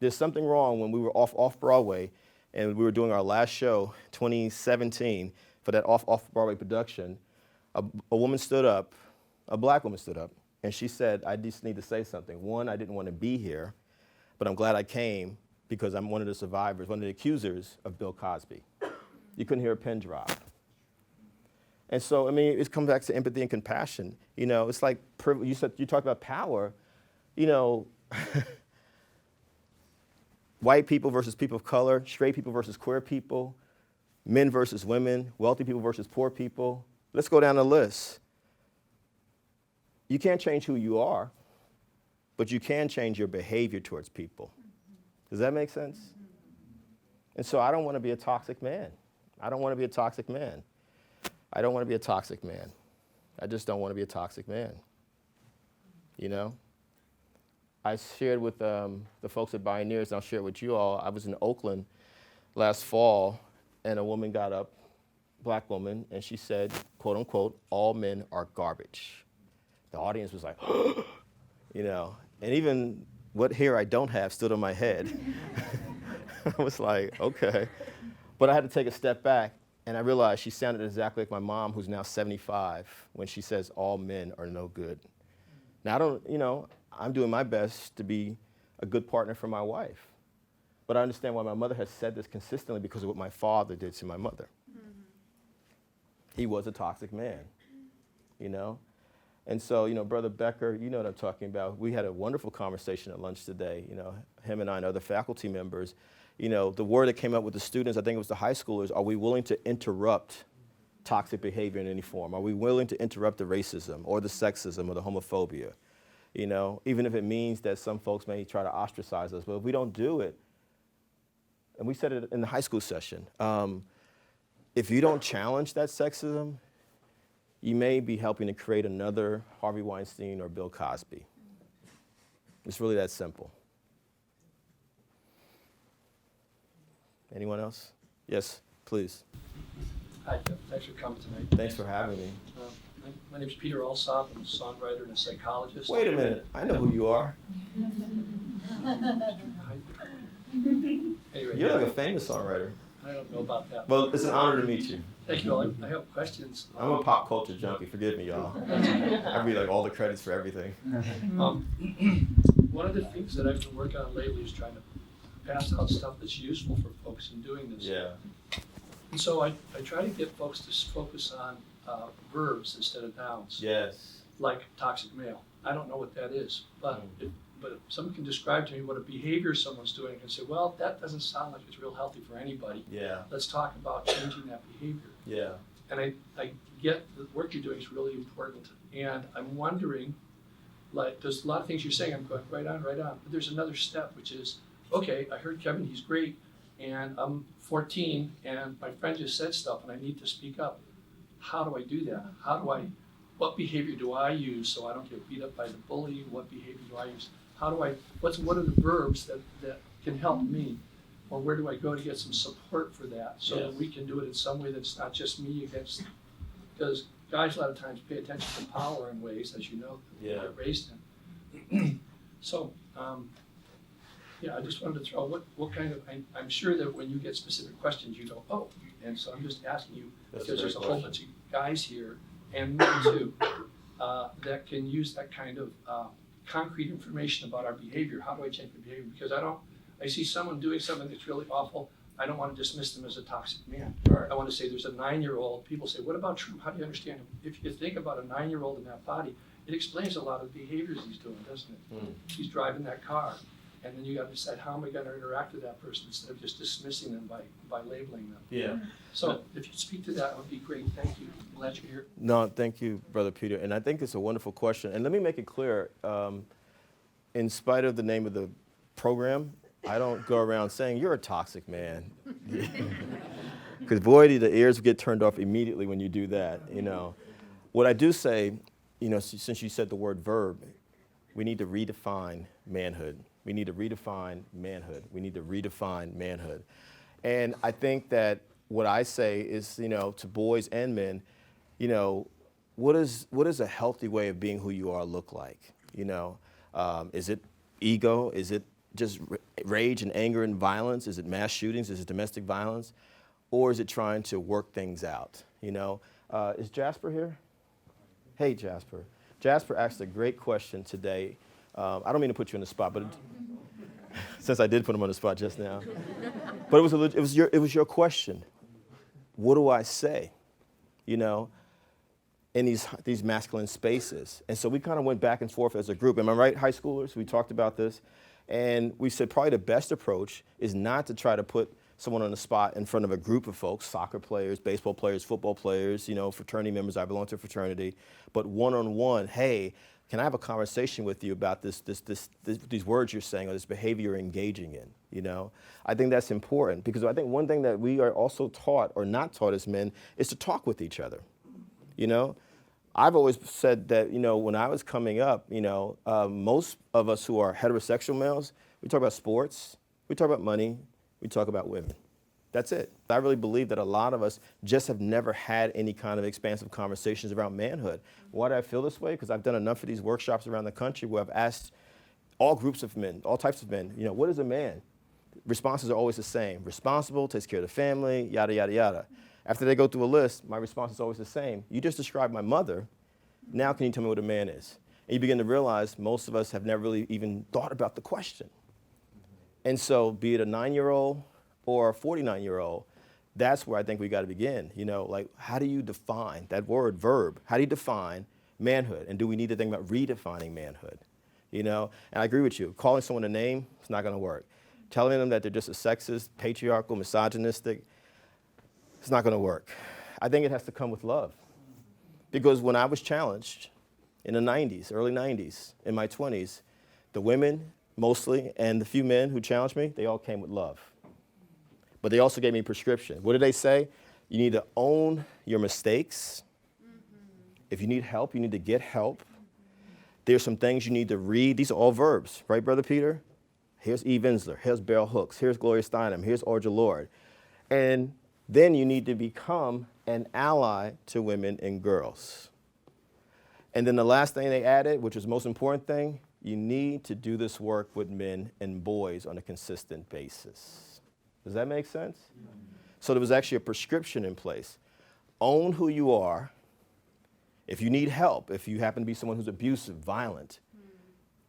There's something wrong when we were off-Broadway and we were doing our last show, 2017, for that off-Broadway production. A woman stood up, a black woman stood up, and she said, I just need to say something. One, I didn't want to be here, but I'm glad I came because I'm one of the survivors, one of the accusers of Bill Cosby. You couldn't hear a pin drop. And so, I mean, it comes back to empathy and compassion. You know, it's like, you talked about power, you know, white people versus people of color, straight people versus queer people, men versus women, wealthy people versus poor people. Let's go down the list. You can't change who you are, but you can change your behavior towards people. Does that make sense? And so I don't want to be a toxic man. I don't want to be a toxic man. I don't want to be a toxic man. I just don't want to be a toxic man. You know? I shared with the folks at Bioneers, and I'll share it with you all. I was in Oakland last fall, and a woman got up, black woman, and she said, quote unquote, all men are garbage. The audience was like, you know, and even what hair I don't have stood on my head. I was like, okay. But I had to take a step back, and I realized she sounded exactly like my mom, who's now 75, when she says all men are no good. Now, I don't, you know, I'm doing my best to be a good partner for my wife. But I understand why my mother has said this consistently because of what my father did to my mother. He was a toxic man, you know? And so, you know, Brother Becker, you know what I'm talking about. We had a wonderful conversation at lunch today, you know, him and I and other faculty members. You know, the word that came up with the students, I think it was the high schoolers, are we willing to interrupt toxic behavior in any form? Are we willing to interrupt the racism or the sexism or the homophobia? You know, even if it means that some folks may try to ostracize us, but if we don't do it, and we said it in the high school session, if you don't challenge that sexism, you may be helping to create another Harvey Weinstein or Bill Cosby. It's really that simple. Anyone else? Yes, please. Hi, Jeff. Thanks for coming tonight. Thanks for having me. My name is Peter Alsop. I'm a songwriter and a psychologist. Wait a minute. I know who you are. Anyway, You're like a famous songwriter. I don't know about that. Well, it's an honor to meet you. Thank you all. I have questions. I'm a pop culture junkie. Forgive me, y'all. I read like all the credits for everything. One of the things that I've been working on lately is trying to pass out stuff that's useful for folks in doing this. Yeah. And so I try to get folks to focus on verbs instead of nouns. Yes. Like toxic male. I don't know what that is, but if someone can describe to me what a behavior someone's doing, I can say, well, that doesn't sound like it's real healthy for anybody. Yeah. Let's talk about changing that behavior. Yeah. And I get the work you're doing is really important. And I'm wondering, like, there's a lot of things you're saying, I'm going right on. But there's another step, which is, okay, I heard Kevin, he's great, and I'm 14, and my friend just said stuff, and I need to speak up. How do I do that? What behavior do I use so I don't get beat up by the bully? What behavior do I use? What are the verbs that can help me? Or where do I go to get some support for that so that we can do it in some way that's not just me against, because guys a lot of times pay attention to power in ways, as you know, that they're raised in. So, I just wanted to throw what kind of, I'm sure that when you get specific questions, you go, oh, and so I'm just asking you, because there's a whole bunch of guys here, and me too, that can use that kind of concrete information about our behavior. How do I change my behavior? Because I see someone doing something that's really awful, I don't want to dismiss them as a toxic man. Right. I want to say there's a 9-year-old, people say, what about Trump? How do you understand him? If you think about a 9-year-old in that body, it explains a lot of the behaviors he's doing, doesn't it? He's driving that car. And then you got to decide, how am I going to interact with that person instead of just dismissing them by labeling them. Yeah. So if you speak to that, it would be great. Thank you. Glad you're here. No, thank you, Brother Peter. And I think it's a wonderful question. And let me make it clear, in spite of the name of the program, I don't go around saying, you're a toxic man. Because boy, the ears get turned off immediately when you do that, you know. What I do say, you know, since you said the word verb, we need to redefine manhood. We need to redefine manhood. We need to redefine manhood. And I think that what I say is, you know, to boys and men, you know, what does a healthy way of being who you are look like? You know, is it ego? Is it just rage and anger and violence? Is it mass shootings? Is it domestic violence? Or is it trying to work things out? You know, is Jasper here? Hey, Jasper. Jasper asked a great question today. I don't mean to put you on the spot, but since I did put him on the spot just now, but it was your question. What do I say? You know, in these masculine spaces. And so we kind of went back and forth as a group. Am I right, high schoolers? We talked about this. And we said probably the best approach is not to try to put someone on the spot in front of a group of folks, soccer players, baseball players, football players, you know, fraternity members. I belong to a fraternity. But one-on-one, hey, can I have a conversation with you about these words you're saying or this behavior you're engaging in, you know? I think that's important because I think one thing that we are also taught or not taught as men is to talk with each other, you know? I've always said that, you know, when I was coming up, you know, most of us who are heterosexual males, we talk about sports, we talk about money, we talk about women. That's it. I really believe that a lot of us just have never had any kind of expansive conversations around manhood. Why do I feel this way? Because I've done enough of these workshops around the country where I've asked all groups of men, all types of men, you know, what is a man? Responses are always the same. Responsible, takes care of the family, yada, yada, yada. After they go through a list, my response is always the same. You just described my mother. Now can you tell me what a man is? And you begin to realize most of us have never really even thought about the question. And so be it a 9-year-old or a 49-year-old, that's where I think we got to begin. You know, like how do you define that word, verb? How do you define manhood? And do we need to think about redefining manhood? You know, and I agree with you. Calling someone a name, it's not going to work. Telling them that they're just a sexist, patriarchal, misogynistic, it's not going to work. I think it has to come with love. Because when I was challenged in the 90s, early 90s, in my 20s, the women mostly and the few men who challenged me, they all came with love. But they also gave me a prescription. What did they say? You need to own your mistakes. If you need help, you need to get help. There's some things you need to read. These are all verbs, right, Brother Peter? Here's Eve Ensler. Here's Bell Hooks. Here's Gloria Steinem. Here's Audre Lorde. And then you need to become an ally to women and girls. And then the last thing they added, which was the most important thing, you need to do this work with men and boys on a consistent basis. Does that make sense? So there was actually a prescription in place. Own who you are. If you need help, if you happen to be someone who's abusive, violent,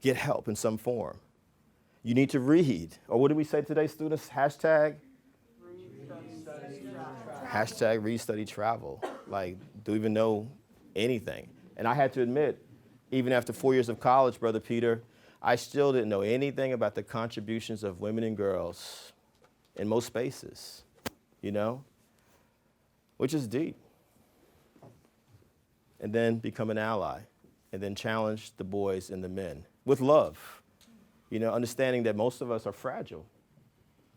get help in some form. You need to read. Or what did we say today, students? Hashtag read, study, travel. Like, do we even know anything? And I had to admit, even after 4 years of college, Brother Peter, I still didn't know anything about the contributions of women and girls in most spaces, you know, which is deep. And then become an ally, and then challenge the boys and the men with love, you know, understanding that most of us are fragile.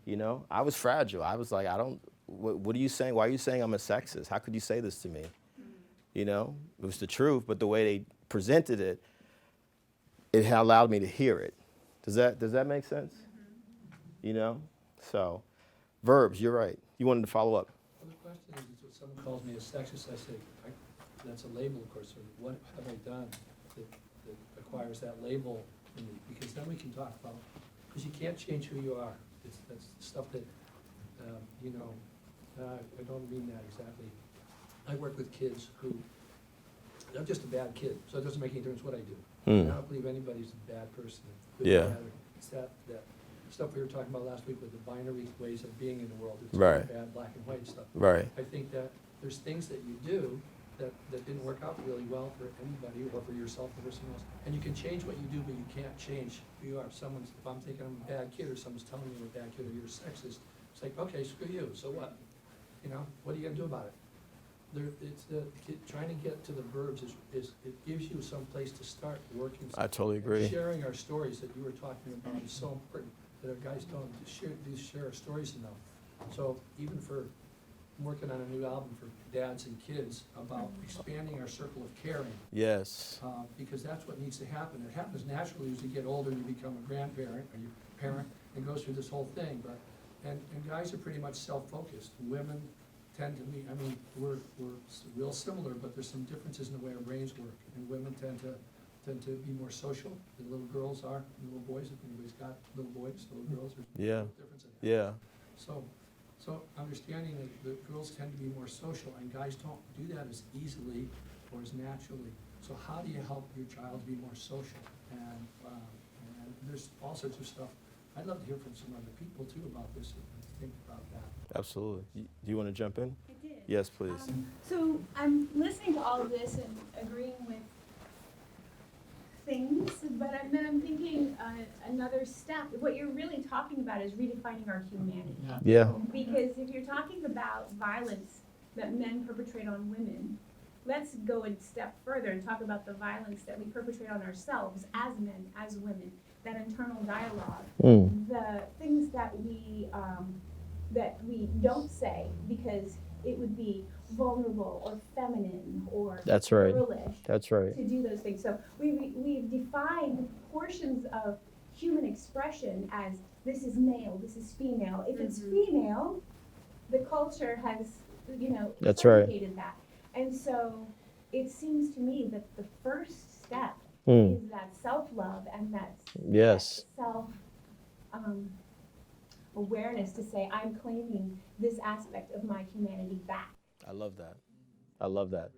You know, I was fragile. I was like, what are you saying? Why are you saying I'm a sexist? How could you say this to me? You know, it was the truth, but the way they presented it, it allowed me to hear it. Does that make sense? You know, so verbs, you're right. You wanted to follow up. Well, the question is when someone calls me a sexist, I say, that's a label, of course. So what have I done that acquires that label in me? Because then we can talk about, because you can't change who you are. That's stuff that, you know, I don't mean that exactly. I work with kids who, I'm just a bad kid, so it doesn't make any difference what I do. I don't believe anybody's a bad person. Good or bad. It's that stuff we were talking about last week with the binary ways of being in the world. It's right. Bad, black and white stuff. Right. I think that there's things that you do that didn't work out really well for anybody or for yourself or for someone else. And you can change what you do, but you can't change who you are. If I'm thinking I'm a bad kid or someone's telling me I'm a bad kid or you're sexist, it's like, okay, screw you, so what? You know, what are you gonna do about it? Trying to get to the verbs is it gives you some place to start working. I totally And agree. sharing our stories that you were talking about is so important, that our guys don't share our stories enough. So even for, I'm working on a new album for dads and kids about expanding our circle of caring, Yes. because that's what needs to happen. It happens naturally as you get older and you become a grandparent or you parent and go through this whole thing. But and guys are pretty much self-focused. Women tend to be, I mean, we're real similar, but there's some differences in the way our brains work. And women tend to be more social than little girls are, and little boys. If anybody's got little boys, little girls, there's a Yeah. difference in that. Yeah. So understanding that girls tend to be more social and guys don't do that as easily or as naturally. So how do you help your child be more social? And there's all sorts of stuff. I'd love to hear from some other people too about this and think about that. Absolutely. Do you want to jump in? I did. Yes, please. So I'm listening to all of this and agreeing with things, but then I'm thinking another step. What you're really talking about is redefining our humanity. Yeah. Because if you're talking about violence that men perpetrate on women, let's go a step further and talk about the violence that we perpetrate on ourselves as men, as women, that internal dialogue, the things that we don't say because it would be vulnerable or feminine or That's right. girlish That's right. to do those things. So we've defined portions of human expression as this is male, this is female. If it's female, the culture has, That's right. segregated that. And so it seems to me that the first step Mm. is that self-love and that Yes. self awareness to say, I'm claiming this aspect of my humanity back. I love that. I love that.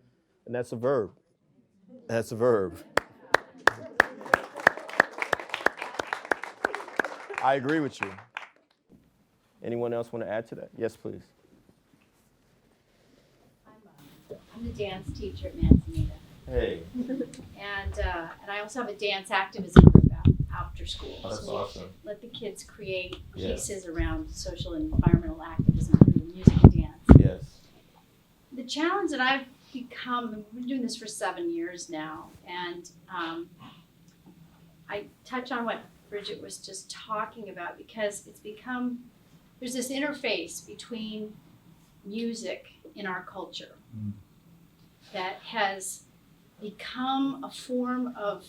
And that's a verb. That's a verb. I agree with you. Anyone else want to add to that? Yes, please. I'm the dance teacher at Manzanita, Hey. and I also have a dance activism group after school. Oh, that's So we awesome. let the kids create Yes. pieces around social and environmental activism through music and dance. Yes. The challenge that I've become, we've been doing this for 7 years now, and I touch on what Bridget was just talking about because it's become, there's this interface between music in our culture that has become a form of,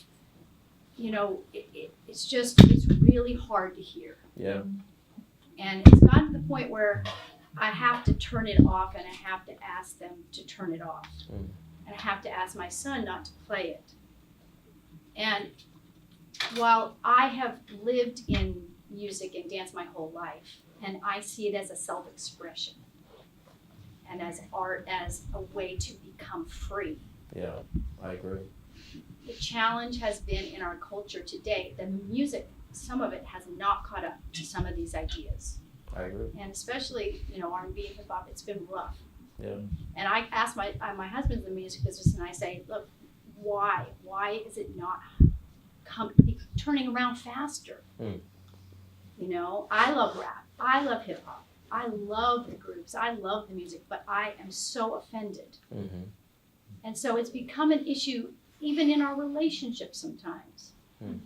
it's really hard to hear. Yeah. And it's gotten to the point where I have to turn it off and I have to ask them to turn it off. Mm. And I have to ask my son not to play it. And while I have lived in music and dance my whole life, and I see it as a self-expression and as art, as a way to become free. Yeah, I agree. The challenge has been in our culture today, the music, some of it has not caught up to some of these ideas. I agree. And especially, R&B and hip hop, it's been rough. Yeah. And I asked my husband's in the music business, and I say, look, why? Why is it not turning around faster? Mm. I love rap. I love hip hop. I love the groups. I love the music, but I am so offended. Mm-hmm. And so it's become an issue even in our relationship sometimes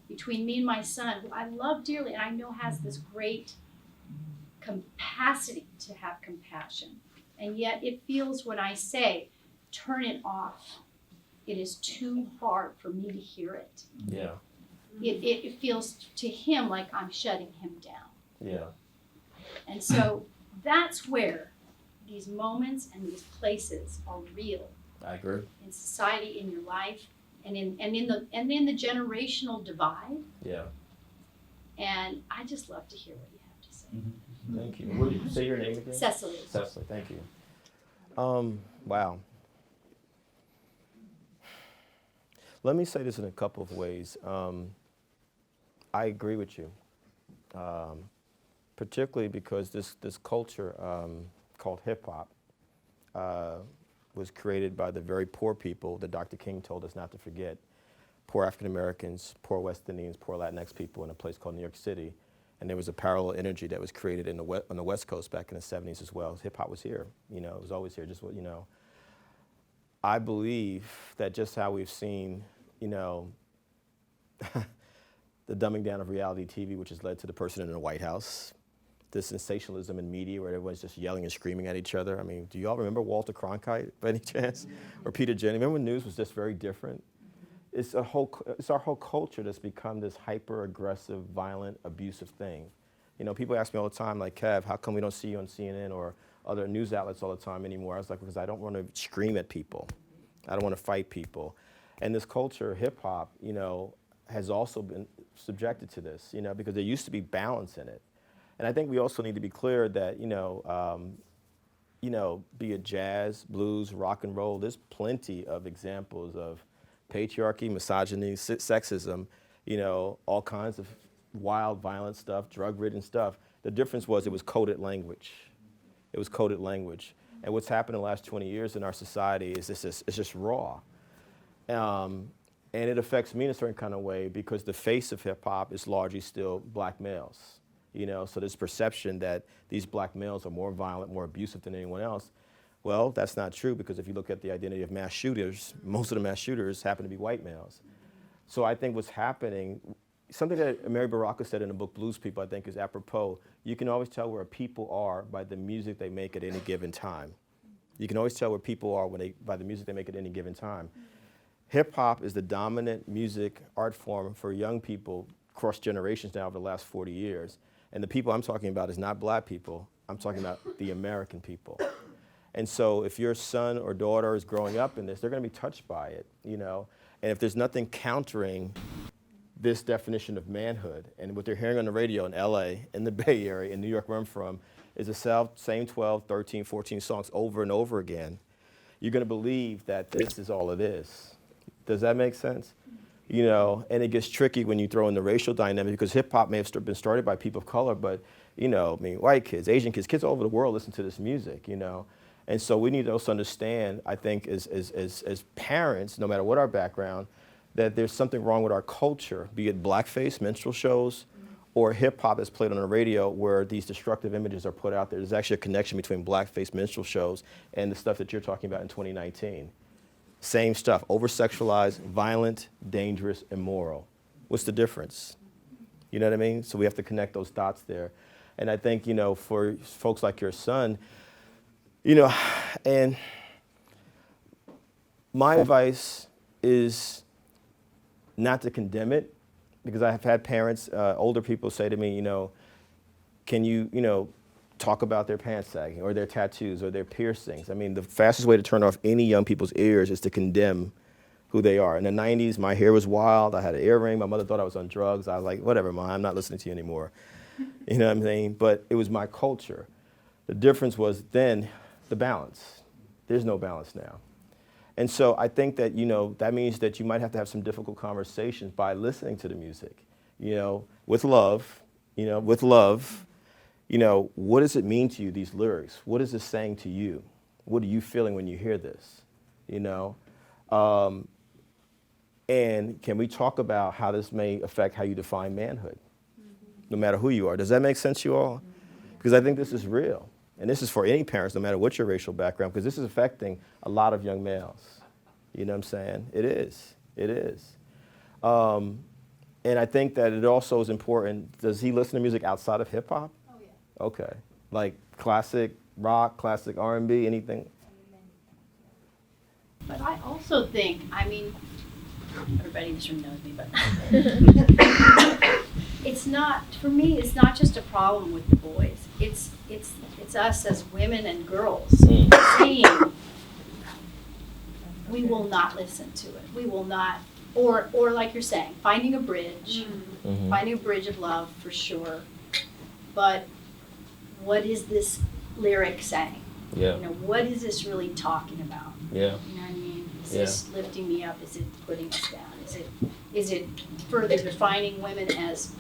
between me and my son, who I love dearly and I know has this great capacity to have compassion. And yet it feels when I say, turn it off, it is too hard for me to hear it. Yeah. It feels to him like I'm shutting him down. Yeah. And so that's where these moments and these places are real I agree. in society, in your life, and in the generational divide. Yeah. And I just love to hear what you have to say. Thank you. What did you say your name again? Cecily. Cecily, thank you. Wow. Let me say this in a couple of ways. I agree with you, particularly because this culture called hip hop, was created by the very poor people that Dr. King told us not to forget. Poor African Americans, poor West Indians, poor Latinx people in a place called New York City. And there was a parallel energy that was created on the West Coast back in the 70s as well. Hip hop was here, you know, it was always here, just what, you know. I believe that just how we've seen, you know, the dumbing down of reality TV, which has led to the person in the White House, the sensationalism in media where everyone's just yelling and screaming at each other. I mean, do you all remember Walter Cronkite by any chance? Or Peter Jennings? Remember when news was just very different? It's our whole culture that's become this hyper-aggressive, violent, abusive thing. You know, people ask me all the time, like, Kev, how come we don't see you on CNN or other news outlets all the time anymore? I was like, because I don't want to scream at people. I don't want to fight people. And this culture, hip-hop, you know, has also been subjected to this, you know, because there used to be balance in it. And I think we also need to be clear that, you know, be it jazz, blues, rock and roll, there's plenty of examples of patriarchy, misogyny, sexism, you know, all kinds of wild, violent stuff, drug-ridden stuff. The difference was it was coded language. It was coded language. And what's happened in the last 20 years in our society is it's just raw. And it affects me in a certain kind of way because the face of hip-hop is largely still black males. You know, so there's perception that these black males are more violent, more abusive than anyone else. Well, that's not true because if you look at the identity of mass shooters, most of the mass shooters happen to be white males. So I think what's happening, something that Mary Baraka said in the book Blues People, I think is apropos. You can always tell where people are by the music they make at any given time. You can always tell where people are by the music they make at any given time. Hip hop is the dominant music art form for young people across generations now over the last 40 years. And the people I'm talking about is not black people. I'm talking about the American people. And so if your son or daughter is growing up in this, they're going to be touched by it, you know. And if there's nothing countering this definition of manhood, and what they're hearing on the radio in LA, in the Bay Area, in New York where I'm from, is the same 12, 13, 14 songs over and over again, you're going to believe that this is all it is. Does that make sense? You know, and it gets tricky when you throw in the racial dynamic because hip hop may have been started by people of color, but, you know, I mean, white kids, Asian kids, kids all over the world listen to this music, you know. And so we need to also understand, I think, as parents, no matter what our background, that there's something wrong with our culture, be it blackface, minstrel shows, or hip hop that's played on the radio where these destructive images are put out there. There's actually a connection between blackface minstrel shows and the stuff that you're talking about in 2019. Same stuff, over-sexualized, violent, dangerous, immoral. What's the difference? You know what I mean? So we have to connect those dots there. And I think, you know, for folks like your son, you know, and my advice is not to condemn it, because I have had parents, older people say to me, you know, can you, you know, talk about their pants sagging or their tattoos or their piercings. I mean, the fastest way to turn off any young people's ears is to condemn who they are. In the 90s, my hair was wild. I had an earring. My mother thought I was on drugs. I was like, whatever, Mom, I'm not listening to you anymore. You know what I'm saying? But it was my culture. The difference was then the balance. There's no balance now. And so I think that, you know, that means that you might have to have some difficult conversations by listening to the music, you know, with love, you know, what does it mean to you, these lyrics? What is this saying to you? What are you feeling when you hear this, you know? And can we talk about how this may affect how you define manhood, no matter who you are? Does that make sense to you all? Because I think this is real. And this is for any parents, no matter what your racial background, because this is affecting a lot of young males. You know what I'm saying? It is. It is. And I think that it also is important. Does he listen to music outside of hip hop? Oh, yeah. Okay. Like classic rock, classic R&B, anything? But I also think, I mean, everybody in this room knows me, but it's not, for me, it's not just a problem with the boys. It's us as women and girls saying, we will not listen to it. We will not, or like you're saying, finding a bridge, finding a bridge of love for sure. But what is this lyric saying? Yeah. You know, what is this really talking about? Yeah. You know what I mean? Is this lifting me up? Is it putting us down? Is it further defining women as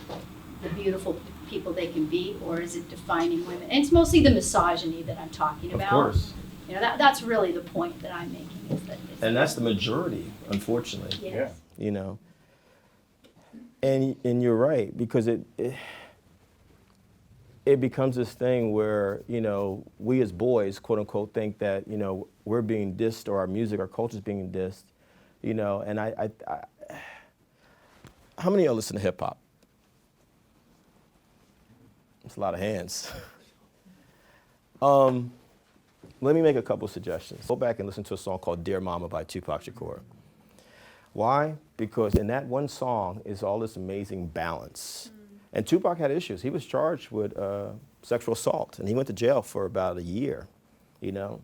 the beautiful people they can be, or is it defining women? And it's mostly the misogyny that I'm talking about. Of course. You know, that's really the point that I'm making, is that it's, And that's the majority, unfortunately. yes. You know. And you're right, because it becomes this thing where, you know, we as boys, quote unquote, think that, you know, we're being dissed, or our music, our culture's being dissed, you know. And I how many of y'all listen to hip hop? It's a lot of hands. Let me make a couple suggestions. Go back and listen to a song called Dear Mama by Tupac Shakur. Why? Because in that one song is all this amazing balance. And Tupac had issues. He was charged with sexual assault, and he went to jail for about a year, you know.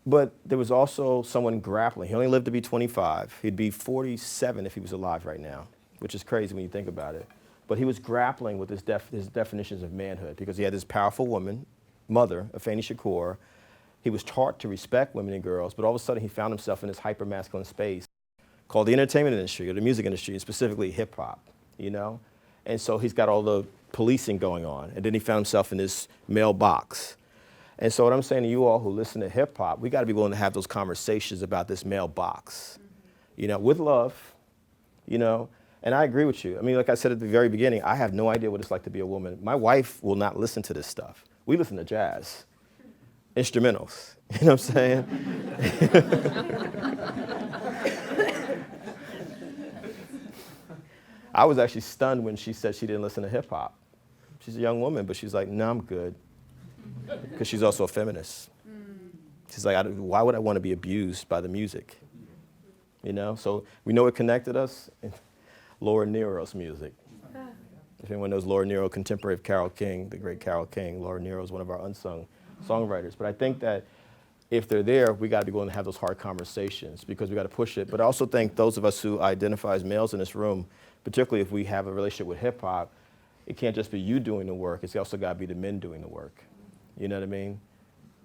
But there was also someone grappling. He only lived to be 25. He'd be 47 if he was alive right now, which is crazy when you think about it. But he was grappling with his definitions of manhood, because he had this powerful woman, mother, Afeni Shakur. He was taught to respect women and girls, but all of a sudden he found himself in this hyper-masculine space called the entertainment industry, or the music industry, and specifically hip-hop, you know? And so he's got all the policing going on, and then he found himself in this male box. And so what I'm saying to you all who listen to hip-hop, we gotta be willing to have those conversations about this male box, you know, with love, you know? And I agree with you. I mean, like I said at the very beginning, I have no idea what it's like to be a woman. My wife will not listen to this stuff. We listen to jazz, instrumentals, you know what I'm saying? I was actually stunned when she said she didn't listen to hip hop. She's a young woman, but she's like, no, I'm good. Because she's also a feminist. She's like, why would I want to be abused by the music? You know, so we know what connected us. Laura Nero's music. If anyone knows Laura Nero, contemporary of Carole King, the great Carole King, Laura Nero is one of our unsung songwriters. But I think that if they're there, we got to be willing to have those hard conversations, because we got to push it. But I also think those of us who identify as males in this room, particularly if we have a relationship with hip hop, it can't just be you doing the work. It's also got to be the men doing the work. You know what I mean?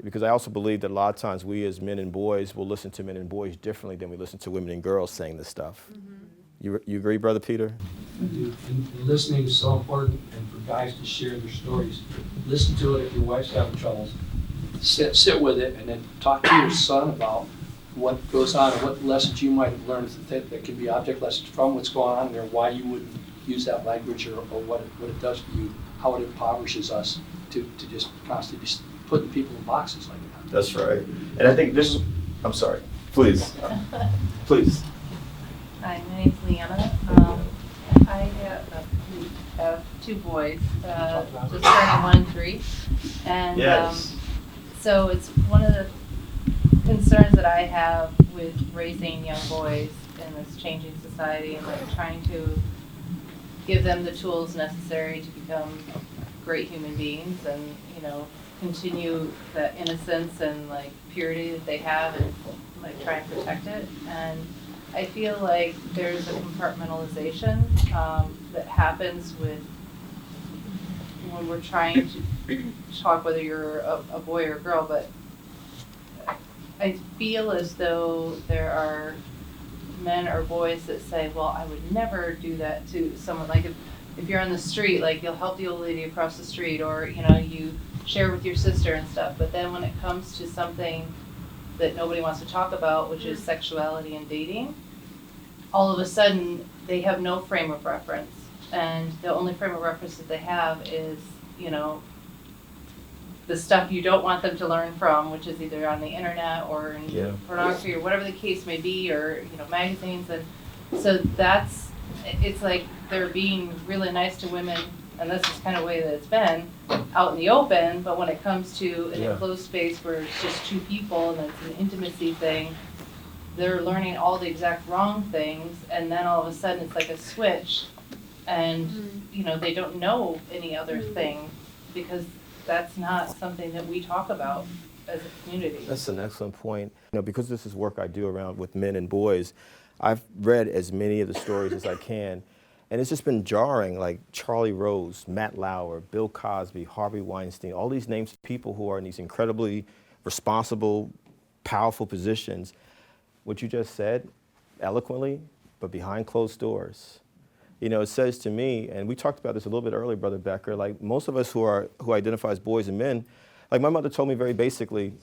Because I also believe that a lot of times we as men and boys will listen to men and boys differently than we listen to women and girls saying this stuff. You agree, Brother Peter? I do. And listening is so important, and for guys to share their stories. Listen to it if your wife's having troubles. Sit with it, and then talk to your son about what goes on and what lessons you might have learned that can be object lessons from what's going on there, why you wouldn't use that language, or what it does for you, how it impoverishes us to just constantly be putting people in boxes like that. That's right. And I think this is, I'm sorry, please, please. Hi, my name's Leanna. I have two boys, just turning 1 and 3. And Yes. so it's one of the concerns that I have with raising young boys in this changing society, and like trying to give them the tools necessary to become great human beings, and, you know, continue that innocence and like purity that they have, and like try and protect it. And I feel like there's a compartmentalization that happens with when we're trying to talk, whether you're a boy or a girl, but I feel as though there are men or boys that say, well, I would never do that to someone. Like if you're on the street, like you'll help the old lady across the street, or, you know, you share with your sister and stuff. But then when it comes to something that nobody wants to talk about, which is sexuality and dating, all of a sudden they have no frame of reference. And the only frame of reference that they have is, you know, the stuff you don't want them to learn from, which is either on the internet or in pornography or whatever the case may be, or, you know, magazines. And so it's like they're being really nice to women, and this is kind of the way that it's been out in the open, but when it comes to an enclosed space where it's just two people and it's an intimacy thing, they're learning all the exact wrong things, and then all of a sudden it's like a switch, and you know, they don't know any other thing, because that's not something that we talk about as a community. That's an excellent point. You know, because this is work I do around with men and boys, I've read as many of the stories as I can, and it's just been jarring, like Charlie Rose, Matt Lauer, Bill Cosby, Harvey Weinstein, all these names of people who are in these incredibly responsible, powerful positions. What you just said, eloquently, but behind closed doors. You know, it says to me, and we talked about this a little bit earlier, Brother Becker, like most of us who identify as boys and men, Like my mother told me very basically,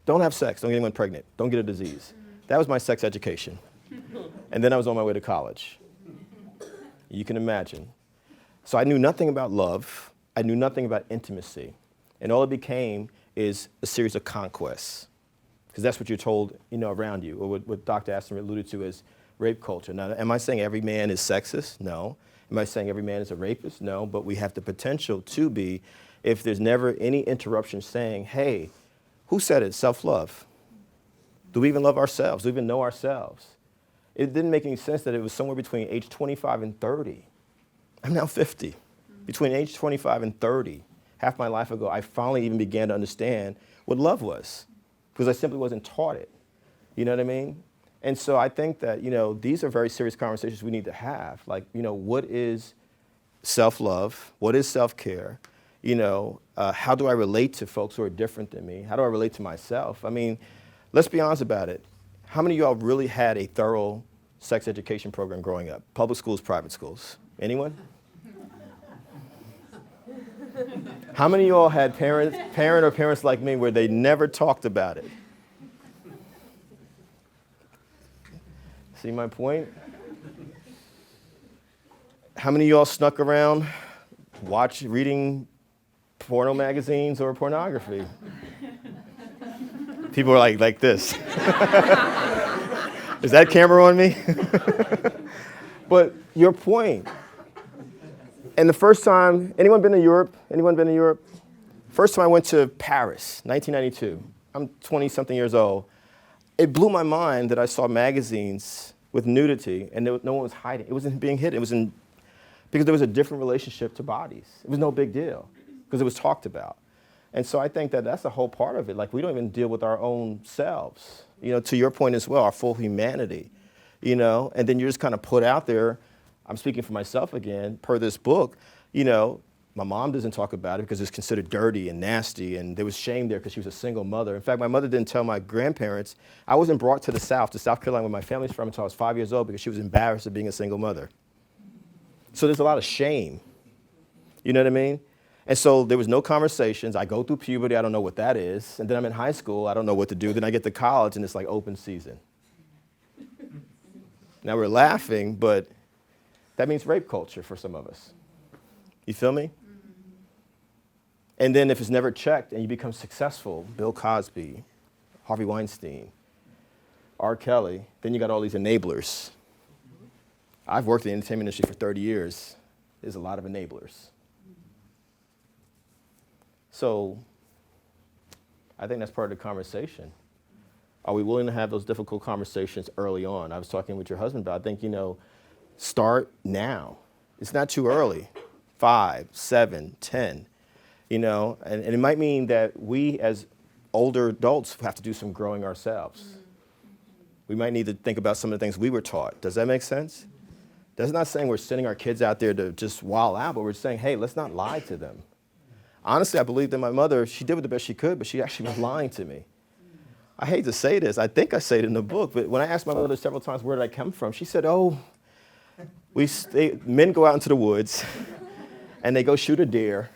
don't have sex, don't get anyone pregnant, don't get a disease. That was my sex education. And then I was on my way to college. You can imagine. So I knew nothing about love. I knew nothing about intimacy. And all it became is a series of conquests. Because that's what you're told, around you, or what Dr. Aston alluded to as rape culture. Now, am I saying every man is sexist? No. Am I saying every man is a rapist? No. But we have the potential to be, if there's never any interruption saying, hey, who said it? Self-love. Do we even love ourselves? Do we even know ourselves? It didn't make any sense that it was somewhere between age 25 and 30. I'm now 50. Between age 25 and 30, half my life ago, I finally even began to understand what love was, because I simply wasn't taught it. You know what I mean? And so I think that, these are very serious conversations we need to have. Like, what is self-love? What is self-care? How do I relate to folks who are different than me? How do I relate to myself? I mean, let's be honest about it. How many of y'all really had a thorough sex education program growing up? Public schools, private schools? Anyone? How many of y'all had parent or parents like me where they never talked about it? See my point? How many of y'all snuck around reading porno magazines or pornography? People are like this. Is that camera on me? But your point. And the first time, anyone been to Europe? First time I went to Paris, 1992. I'm 20-something years old. It blew my mind that I saw magazines with nudity and no one was hiding. It wasn't being hidden. Because there was a different relationship to bodies. It was no big deal because it was talked about. And so I think that that's the whole part of it. Like, we don't even deal with our own selves, to your point as well, our full humanity, and then you're just kind of put out there. I'm speaking for myself again, per this book, my mom doesn't talk about it because it's considered dirty and nasty, and there was shame there because she was a single mother. In fact, my mother didn't tell my grandparents. I wasn't brought to South Carolina, where my family's from, until I was 5 years old because she was embarrassed of being a single mother. So there's a lot of shame, you know what I mean? And so there was no conversations. I go through puberty, I don't know what that is. And then I'm in high school, I don't know what to do. Then I get to college, and it's like open season. Now we're laughing, but that means rape culture for some of us. You feel me? And then if it's never checked and you become successful, Bill Cosby, Harvey Weinstein, R. Kelly, then you got all these enablers. I've worked in the entertainment industry for 30 years. There's a lot of enablers. So I think that's part of the conversation. Are we willing to have those difficult conversations early on? I was talking with your husband about, I think, start now. It's not too early. 5, 7, 10, and it might mean that we as older adults have to do some growing ourselves. We might need to think about some of the things we were taught. Does that make sense? That's not saying we're sending our kids out there to just wild out, but we're saying, hey, let's not lie to them. Honestly, I believe that my mother, she did the best she could, but she actually was lying to me. I hate to say this. I think I say it in the book, but when I asked my mother several times, where did I come from? She said, men go out into the woods and they go shoot a deer.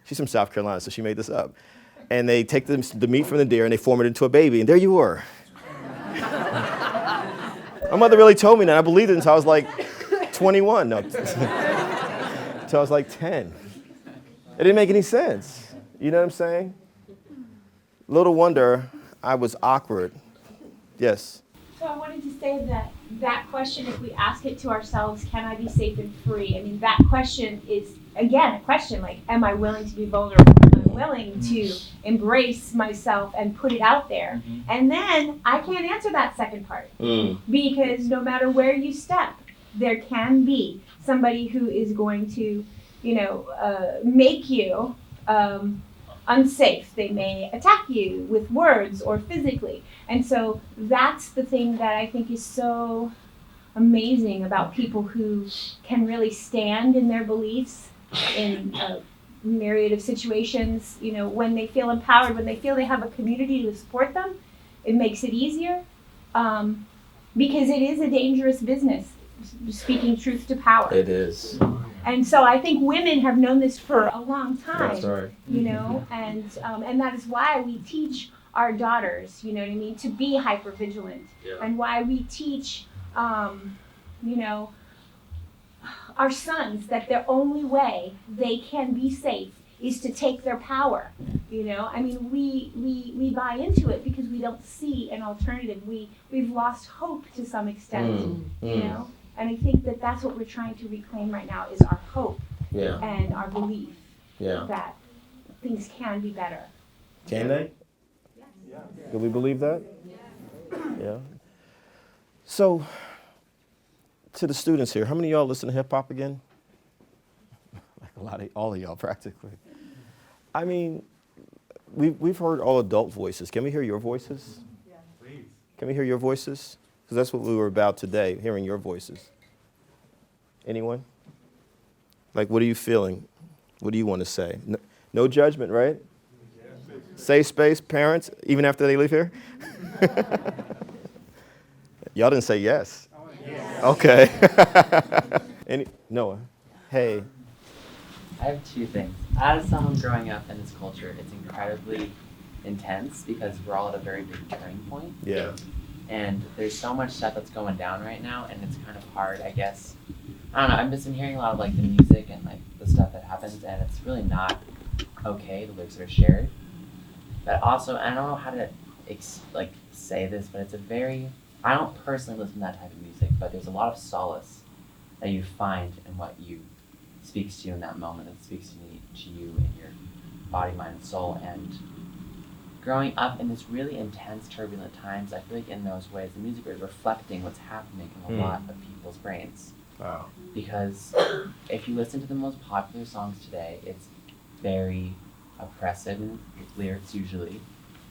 She's from South Carolina, so she made this up. And they take the meat from the deer and they form it into a baby, and there you were. My mother really told me that. I believed it until I was like 21. No, until I was like 10. It didn't make any sense. You know what I'm saying? Little wonder I was awkward. Yes. So I wanted to say that question, if we ask it to ourselves, can I be safe and free? I mean, that question is, again, a question like, am I willing to be vulnerable? Am I willing to embrace myself and put it out there? And then I can't answer that second part. Because no matter where you step, there can be somebody who is going to, make you unsafe. They may attack you with words or physically. And so that's the thing that I think is so amazing about people who can really stand in their beliefs in a myriad of situations. When they feel empowered, when they feel they have a community to support them, it makes it easier, because it is a dangerous business, speaking truth to power. It is. And so I think women have known this for a long time. That's right. You know, and that is why we teach our daughters, you know what I mean, to be hypervigilant, and why we teach, you know, our sons that the only way they can be safe is to take their power. You know, I mean, we buy into it because we don't see an alternative. We've lost hope to some extent, you know, and I think that that's what we're trying to reclaim right now is our hope and our belief that things can be better. Can they? Yeah. Do we believe that? Yeah. So, to the students here, how many of y'all listen to hip hop again? Like all of y'all practically. I mean, we've heard all adult voices. Can we hear your voices? Yeah. Please. Can we hear your voices? Because that's what we were about today, hearing your voices. Anyone? Like, what are you feeling? What do you want to say? No judgment, right? Safe space, parents, even after they leave here? Y'all didn't say yes. Yes. Okay. Noah, hey. I have two things. As someone growing up in this culture, it's incredibly intense because we're all at a very big turning point. Yeah. And there's so much stuff that's going down right now, and it's kind of hard, I guess. I don't know, I've just been hearing a lot of like the music and like the stuff that happens, and it's really not okay, the lyrics that are shared. But also, I don't know how to say this, but it's a very, I don't personally listen to that type of music, but there's a lot of solace that you find in what you speaks to you in that moment, that speaks to you in your body, mind, and soul. And growing up in this really intense, turbulent times, I feel like in those ways, the music is reflecting what's happening in a lot of people's brains. Wow. Because if you listen to the most popular songs today, it's very oppressive in its lyrics usually.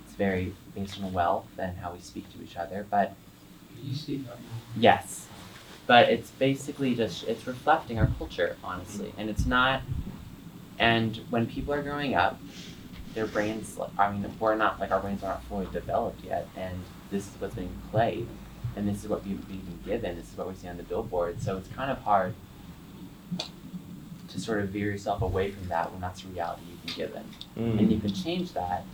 It's very based on wealth and how we speak to each other, but You speak up. yes. But it's basically just, it's reflecting our culture, honestly. And it's not, and when people are growing up, their brains, I mean, our brains aren't fully developed yet, and this is what's being played, and this is what we've been given, this is what we see on the billboard, so it's kind of hard to sort of veer yourself away from that when that's the reality you've been given. And you can change that,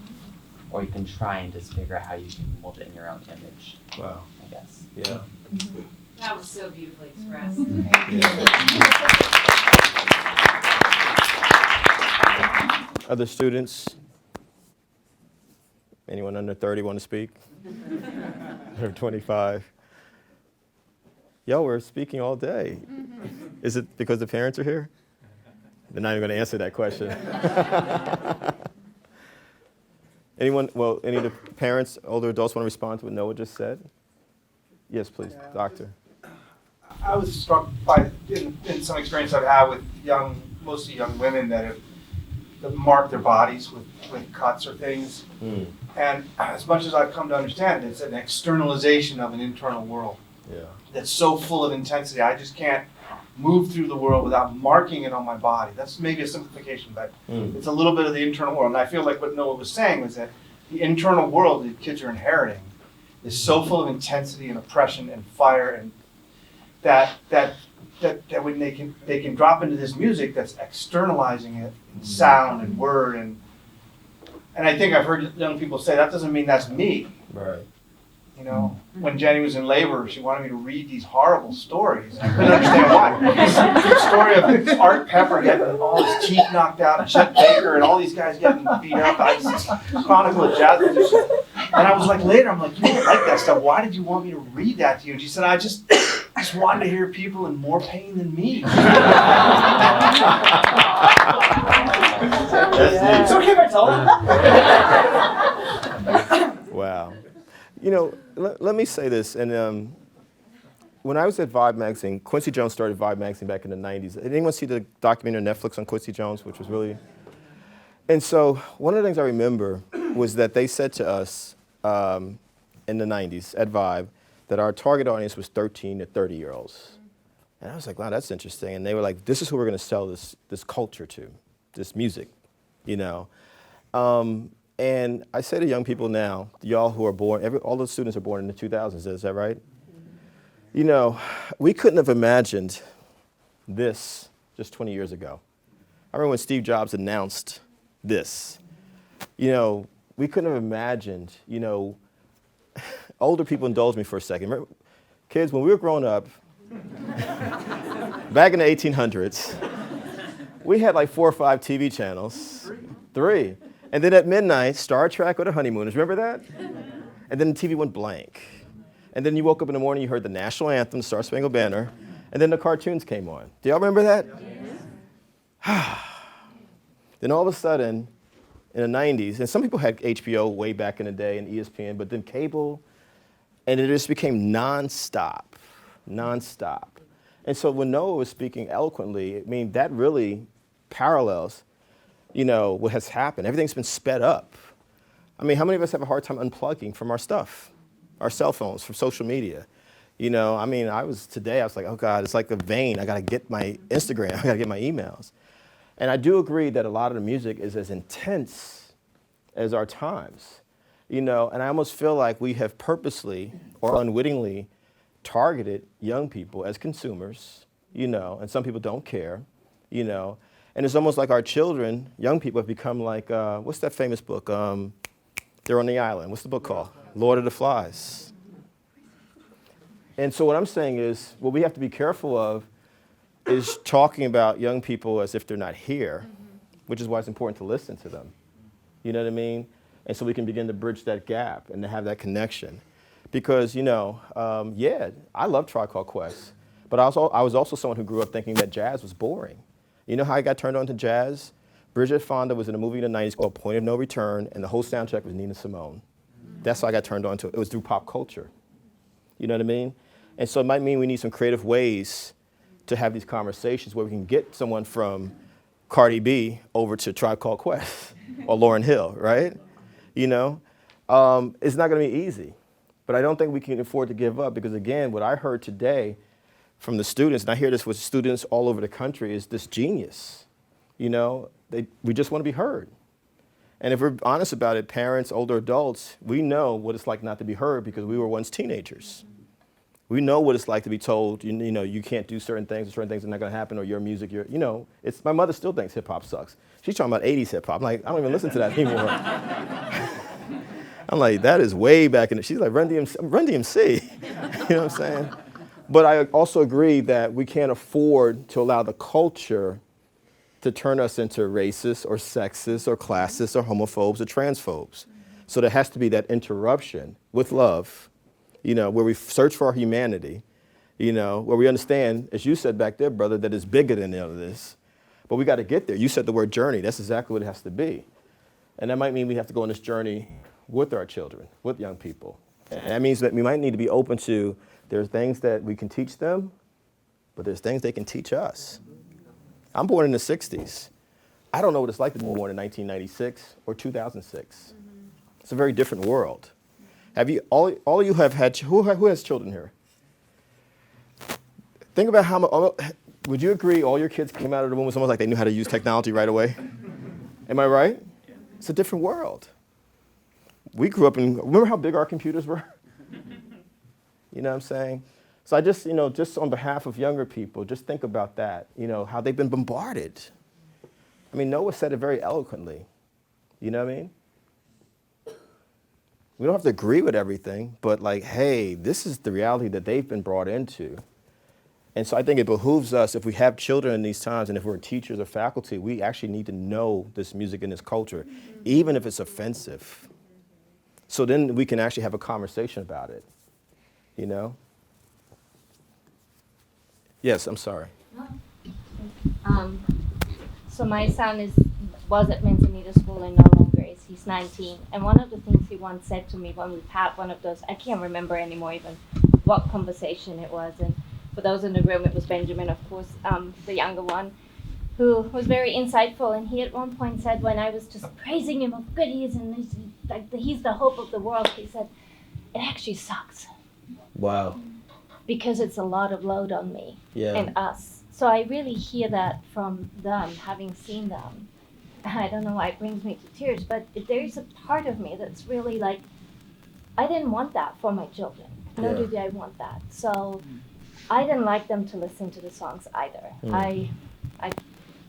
or you can try and just figure out how you can mold it in your own image, Wow. I guess. Yeah. That was so beautifully expressed. Other students? Anyone under 30 want to speak? Or 25? Y'all were speaking all day. Is it because the parents are here? They're not even going to answer that question. Anyone, well, any of the parents, older adults want to respond to what Noah just said? Yes, please, doctor. I was struck by, in some experience I've had with mostly young women that have marked their bodies with cuts or things. And as much as I've come to understand, it's an externalization of an internal world that's so full of intensity. I just can't move through the world without marking it on my body. That's maybe a simplification, but it's a little bit of the internal world. And I feel like what Noah was saying was that the internal world that kids are inheriting is so full of intensity and oppression and fire, and that when they can drop into this music that's externalizing it in sound and word, and I think I've heard young people say that doesn't mean that's me. Right. You know, when Jenny was in labor, she wanted me to read these horrible stories. I couldn't understand why. The story of Art Pepper getting all his teeth knocked out, and Chet Baker, and all these guys getting beat up. Chronicle of Jazz musicians. And I was like, later, I'm like, you don't like that stuff. Why did you want me to read that to you? And she said, I just wanted to hear people in more pain than me. It's okay if I tell them. Wow. You know, let me say this. And when I was at Vibe magazine, Quincy Jones started Vibe magazine back in the 90s. Did anyone see the documentary on Netflix on Quincy Jones, which was really... And so one of the things I remember was that they said to us in the 90s at Vibe that our target audience was 13 to 30-year-olds. And I was like, wow, that's interesting. And they were like, this is who we're going to sell this culture to, this music, you know. And I say to young people now, y'all who are born, all the students are born in the 2000s, is that right? You know, we couldn't have imagined this just 20 years ago. I remember when Steve Jobs announced this. You know, we couldn't have imagined, you know, older people indulge me for a second. Remember, kids, when we were growing up, back in the 1800s, we had like 4 or 5 TV channels. 3. And then at midnight, Star Trek or The Honeymooners, remember that? And then the TV went blank. And then you woke up in the morning, you heard the national anthem, Star Spangled Banner, and then the cartoons came on. Do y'all remember that? Yes. Then all of a sudden, in the 90s, and some people had HBO way back in the day and ESPN, but then cable, and it just became nonstop. And so when Noah was speaking eloquently, I mean, that really parallels, you know, what has happened. Everything's been sped up. I mean, how many of us have a hard time unplugging from our stuff, our cell phones, from social media? You know, I mean, today I was like, oh God, it's like a vein. I gotta get my Instagram, I gotta get my emails. And I do agree that a lot of the music is as intense as our times, you know, and I almost feel like we have purposely or unwittingly targeted young people as consumers, you know, and some people don't care, you know, and it's almost like our children, young people, have become like, what's that famous book? They're on the island. What's the book called? Lord of the Flies. And so what I'm saying is, what we have to be careful of is talking about young people as if they're not here, which is why it's important to listen to them. You know what I mean? And so we can begin to bridge that gap and to have that connection. Because, you know, yeah, I love Tribe Called Quest, but I was also someone who grew up thinking that jazz was boring. You know how I got turned on to jazz? Bridget Fonda was in a movie in the 90s called Point of No Return, and the whole soundtrack was Nina Simone. That's how I got turned on to it. It was through pop culture. You know what I mean? And so it might mean we need some creative ways to have these conversations where we can get someone from Cardi B over to Tribe Called Quest or Lauryn Hill, right? You know? It's not gonna be easy, but I don't think we can afford to give up because again, what I heard today from the students, and I hear this with students all over the country, is this genius. You know, we just want to be heard. And if we're honest about it, parents, older adults, we know what it's like not to be heard because we were once teenagers. We know what it's like to be told, you know, you can't do certain things, or certain things are not going to happen, or your music, you know, my mother still thinks hip hop sucks. She's talking about 80s hip hop. I'm like, I don't even listen to that anymore. I'm like, that is way back in the, she's like, Run DMC. You know what I'm saying? But I also agree that we can't afford to allow the culture to turn us into racist or sexist or classist or homophobes or transphobes. So there has to be that interruption with love, you know, where we search for our humanity, you know, where we understand, as you said back there, brother, that it's bigger than all of this. But we got to get there. You said the word journey. That's exactly what it has to be. And that might mean we have to go on this journey with our children, with young people. And that means that we might need to be open to, there's things that we can teach them, but there's things they can teach us. I'm born in the 60s. I don't know what it's like to be born in 1996 or 2006. It's a very different world. Have you, all of you have had, who has children here? Think about how much, would you agree all your kids came out of the womb with almost like they knew how to use technology right away? Am I right? It's a different world. We grew up in, remember how big our computers were? You know what I'm saying? So I just, you know, just on behalf of younger people, just think about that, you know, how they've been bombarded. I mean, Noah said it very eloquently. You know what I mean? We don't have to agree with everything, but like, hey, this is the reality that they've been brought into. And so I think it behooves us, if we have children in these times and if we're teachers or faculty, we actually need to know this music and this culture, even if it's offensive. So then we can actually have a conversation about it, you know? Yes, I'm sorry. So my son was at Manzanita School and no longer is. He's 19. And one of the things he once said to me when we had one of those, I can't remember anymore even what conversation it was. And for those in the room, it was Benjamin, of course, the younger one, who was very insightful. And he at one point said, when I was just praising him of good he is and he's the hope of the world, he said, it actually sucks. Wow. Because it's a lot of load on me and us. So I really hear that from them, having seen them. I don't know why it brings me to tears, but there's a part of me that's really like, I didn't want that for my children. Nor did I want that. So I didn't like them to listen to the songs either. I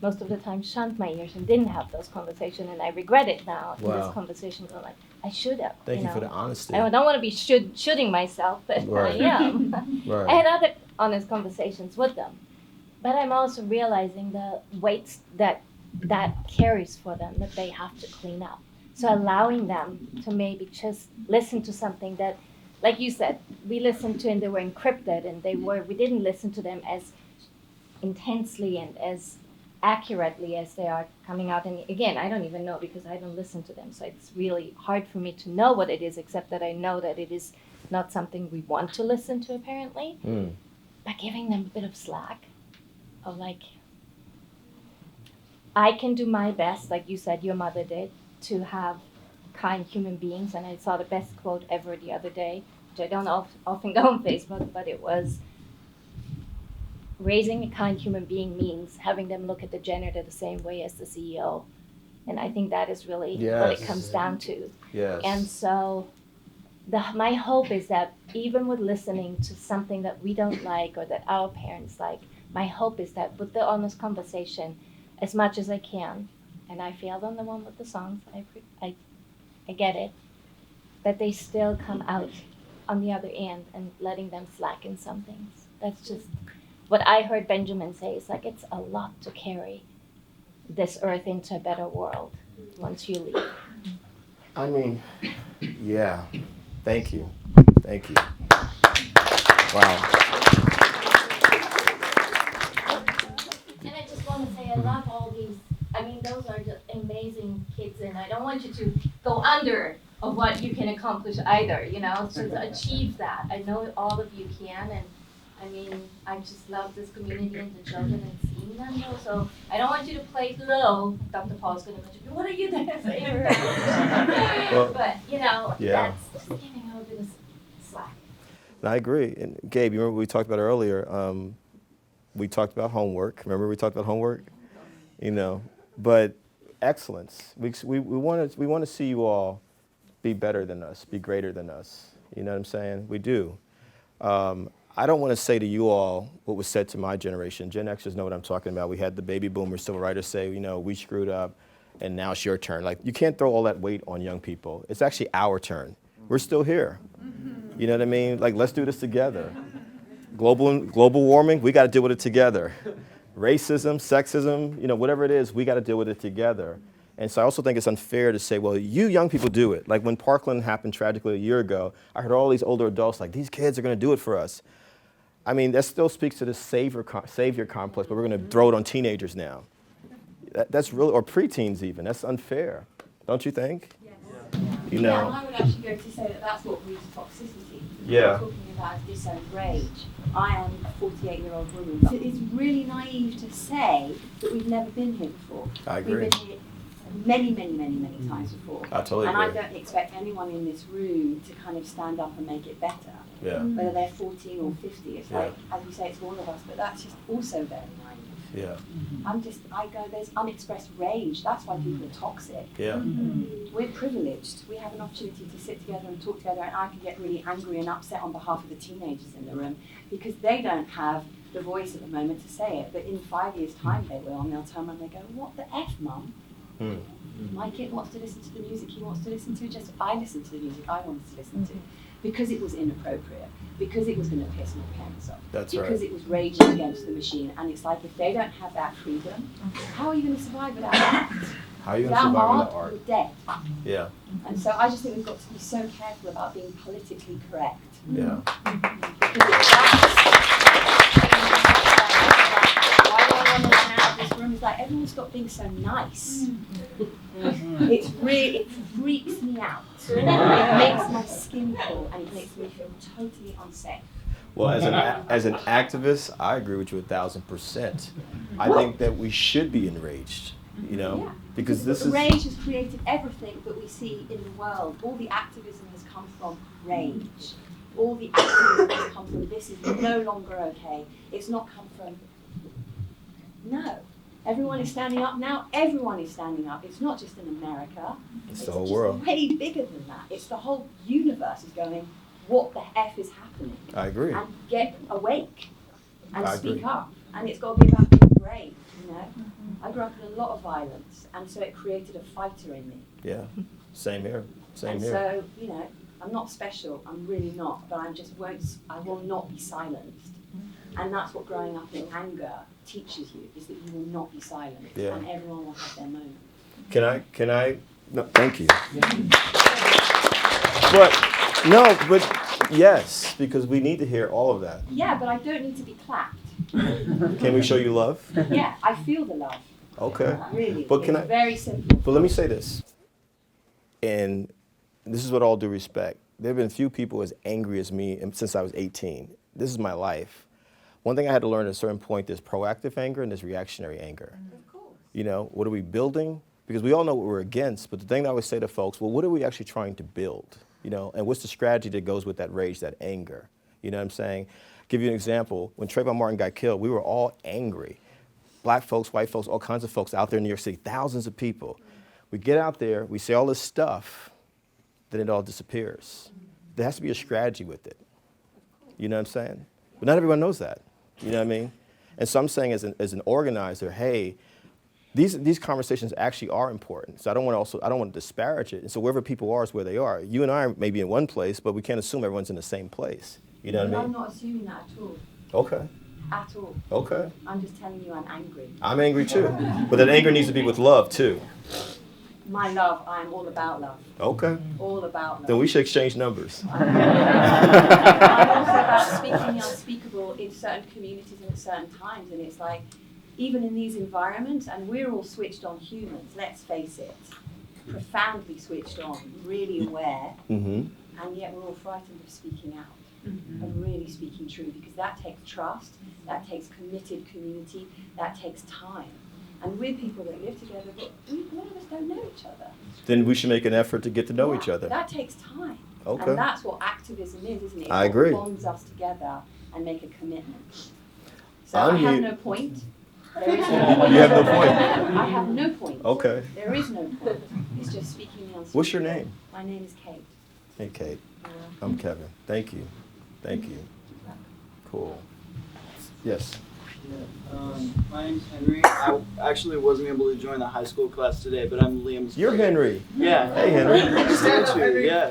most of the time shunned my ears and didn't have those conversations, and I regret it now in Wow. this conversation. I'm like, I should have. Thank you know. for the honesty. I don't want to be shooting myself, but Right. I am. Right. I had other honest conversations with them, but I'm also realizing the weights that carries for them that they have to clean up. So allowing them to maybe just listen to something that, like you said, we listened to and they were encrypted, and we didn't listen to them as intensely and as accurately as they are coming out. And again, I don't even know because I don't listen to them. So it's really hard for me to know what it is, except that I know that it is not something we want to listen to apparently. But giving them a bit of slack of like, I can do my best, like you said, your mother did, to have kind human beings. And I saw the best quote ever the other day, which I don't often go on Facebook, but it was, raising a kind human being means having them look at the janitor the same way as the CEO. And I think that is really what it Yes. comes down to. Yes. And so my hope is that even with listening to something that we don't like or that our parents like, my hope is that with the honest conversation, as much as I can, and I failed on the one with the songs, I get it, that they still come out on the other end and letting them slack in some things. That's just what I heard Benjamin say. Is like, it's a lot to carry this earth into a better world once you leave. I mean, yeah. Thank you. Thank you. Wow. And I just want to say, I love all these. I mean, those are just amazing kids, and I don't want you to go under of what you can accomplish either, you know, to achieve that. I know all of you can, and I mean, I just love this community and the children and seeing them though, so I don't want you to play low. Dr. Paul's going to mention, what are you there saying? Well, but, you know, yeah. that's just giving a little bit of slack. And I agree. And Gabe, you remember what we talked about earlier? We talked about homework. Remember we talked about homework? You know, but excellence. We want to see you all be better than us, be greater than us. You know what I'm saying? We do. I don't want to say to you all what was said to my generation. Gen Xers know what I'm talking about. We had the baby boomers, civil writers say, you know, we screwed up, and now it's your turn. Like, you can't throw all that weight on young people. It's actually our turn. We're still here. You know what I mean? Like, let's do this together. Global warming, we got to deal with it together. Racism, sexism, you know, whatever it is, we got to deal with it together. And so I also think it's unfair to say, well, you young people do it. Like when Parkland happened tragically a year ago, I heard all these older adults like, these kids are going to do it for us. I mean, that still speaks to the savior complex, but we're going to throw it on teenagers now. That's really, or preteens even. That's unfair, don't you think? Yes. You know. Yeah, and I would actually go to say that that's what breeds toxicity. Yeah. What we're talking about is disowned rage. I am a 48-year-old woman. So it's really naive to say that we've never been here before. I agree. We've been here many times before. I totally and agree. I don't expect anyone in this room to kind of stand up and make it better. Yeah. Whether they're 14 or 50, it's Yeah. like, as you say, it's all of us, but that's just also very naive. Yeah. There's unexpressed rage. That's why people are toxic. Yeah. We're privileged. We have an opportunity to sit together and talk together, and I can get really angry and upset on behalf of the teenagers in the room because they don't have the voice at the moment to say it. But in 5 years' time, they will, and they'll turn around and they go, "What the F, Mum? My kid wants to listen to the music he wants to listen to. Just I listen to the music I wanted to listen to because it was inappropriate, because it was going to piss my parents off, That's because right. it was raging against the machine." And it's like, if they don't have that freedom, how are you going to survive without that? How are you going to survive without art? You're dead. Yeah. And so I just think we've got to be so careful about being politically correct. Yeah. Why do I want to run out of this room? It's like, everyone stop being so nice. It freaks me out. It makes my skin crawl and it makes me feel totally unsafe. Well, as an activist, I agree with you 1,000%. I think that we should be enraged, you know, Yeah. because this is. Rage has created everything that we see in the world. All the activism has come from rage. All the activism has come from this is no longer okay. It's not come from, no. Everyone is standing up now. Everyone is standing up. It's not just in America. It's the whole just world. way bigger than that. It's the whole universe is going, what the F is happening? I agree. And get awake and I speak agree. up. And it's got to be about being brave, you know? I grew up in a lot of violence, and so it created a fighter in me. Yeah, same here, same And here. so, you know, I'm not special, I'm really not, but I will not be silenced. And that's what growing up in anger teaches you, is that you will not be silenced, Yeah. and everyone will have their moment. Can I, no, thank you. But yes, because we need to hear all of that. Yeah, but I don't need to be clapped. Can we show you love? Yeah, I feel the love. Okay. Really, But can it's I- very simple. But let me say this, and this is with all due respect. There have been few people as angry as me since I was 18. This is my life. One thing I had to learn at a certain point, there's proactive anger and there's reactionary anger. Of course. You know, what are we building? Because we all know what we're against, but the thing that I always say to folks, well, what are we actually trying to build? You know, and what's the strategy that goes with that rage, that anger? You know what I'm saying? Give you an example. When Trayvon Martin got killed, we were all angry. Black folks, white folks, all kinds of folks out there in New York City, thousands of people. We get out there, we say all this stuff, then it all disappears. There has to be a strategy with it. You know what I'm saying? But not everyone knows that. You know what I mean? And so I'm saying as an organizer, hey, these conversations actually are important. So I don't want to disparage it. And so wherever people are is where they are. You and I may be in one place, but we can't assume everyone's in the same place. You know what I I'm mean? not assuming that at all. Okay. At all. Okay. I'm just telling you I'm angry. I'm angry too. But that anger needs to be with love too. My love, I'm all about love. Okay. All about love. Then we should exchange numbers. I'm also about speaking the unspeakable in certain communities and at certain times. And it's like, even in these environments, and we're all switched on humans, let's face it, profoundly switched on, really aware, Mm-hmm. and yet we're all frightened of speaking out, of really speaking true, because that takes trust, that takes committed community, that takes time. And we're people that live together, but none of us don't know each other. Then we should make an effort to get to know each other. That takes time. Okay. And that's what activism is, isn't it? I It's agree. what bonds us together and make a commitment. So I'm I have here- no point. There is no point. You have no point? I have no point. Okay. There is no point. It's just speaking the unspeakable. What's your name? My name is Kate. Hey, Kate. I'm Kevin. Thank you. Thank you. Cool. Yes. My name's Henry. I actually wasn't able to join the high school class today, but I'm Liam's You're brother. Henry. Yeah. Hey, Henry. Nice to meet you. Henry. Yeah.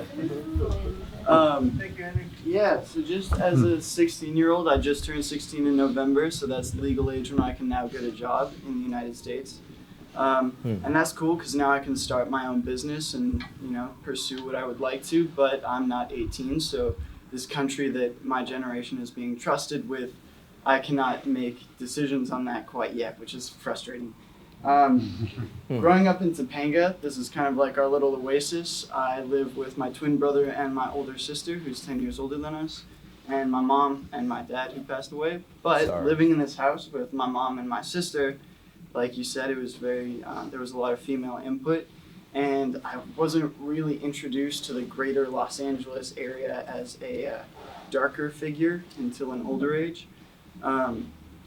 Thank you, Henry. Yeah, so just as a 16-year-old, I just turned 16 in November, so that's legal age when I can now get a job in the United States. And that's cool because now I can start my own business and, you know, pursue what I would like to, but I'm not 18, so this country that my generation is being trusted with, I cannot make decisions on that quite yet, which is frustrating. Growing up in Topanga, this is kind of like our little oasis. I live with my twin brother and my older sister, who's 10 years older than us, and my mom and my dad, who passed away. But Sorry. living in this house with my mom and my sister, like you said, it was very, there was a lot of female input, and I wasn't really introduced to the greater Los Angeles area as a darker figure until an older age.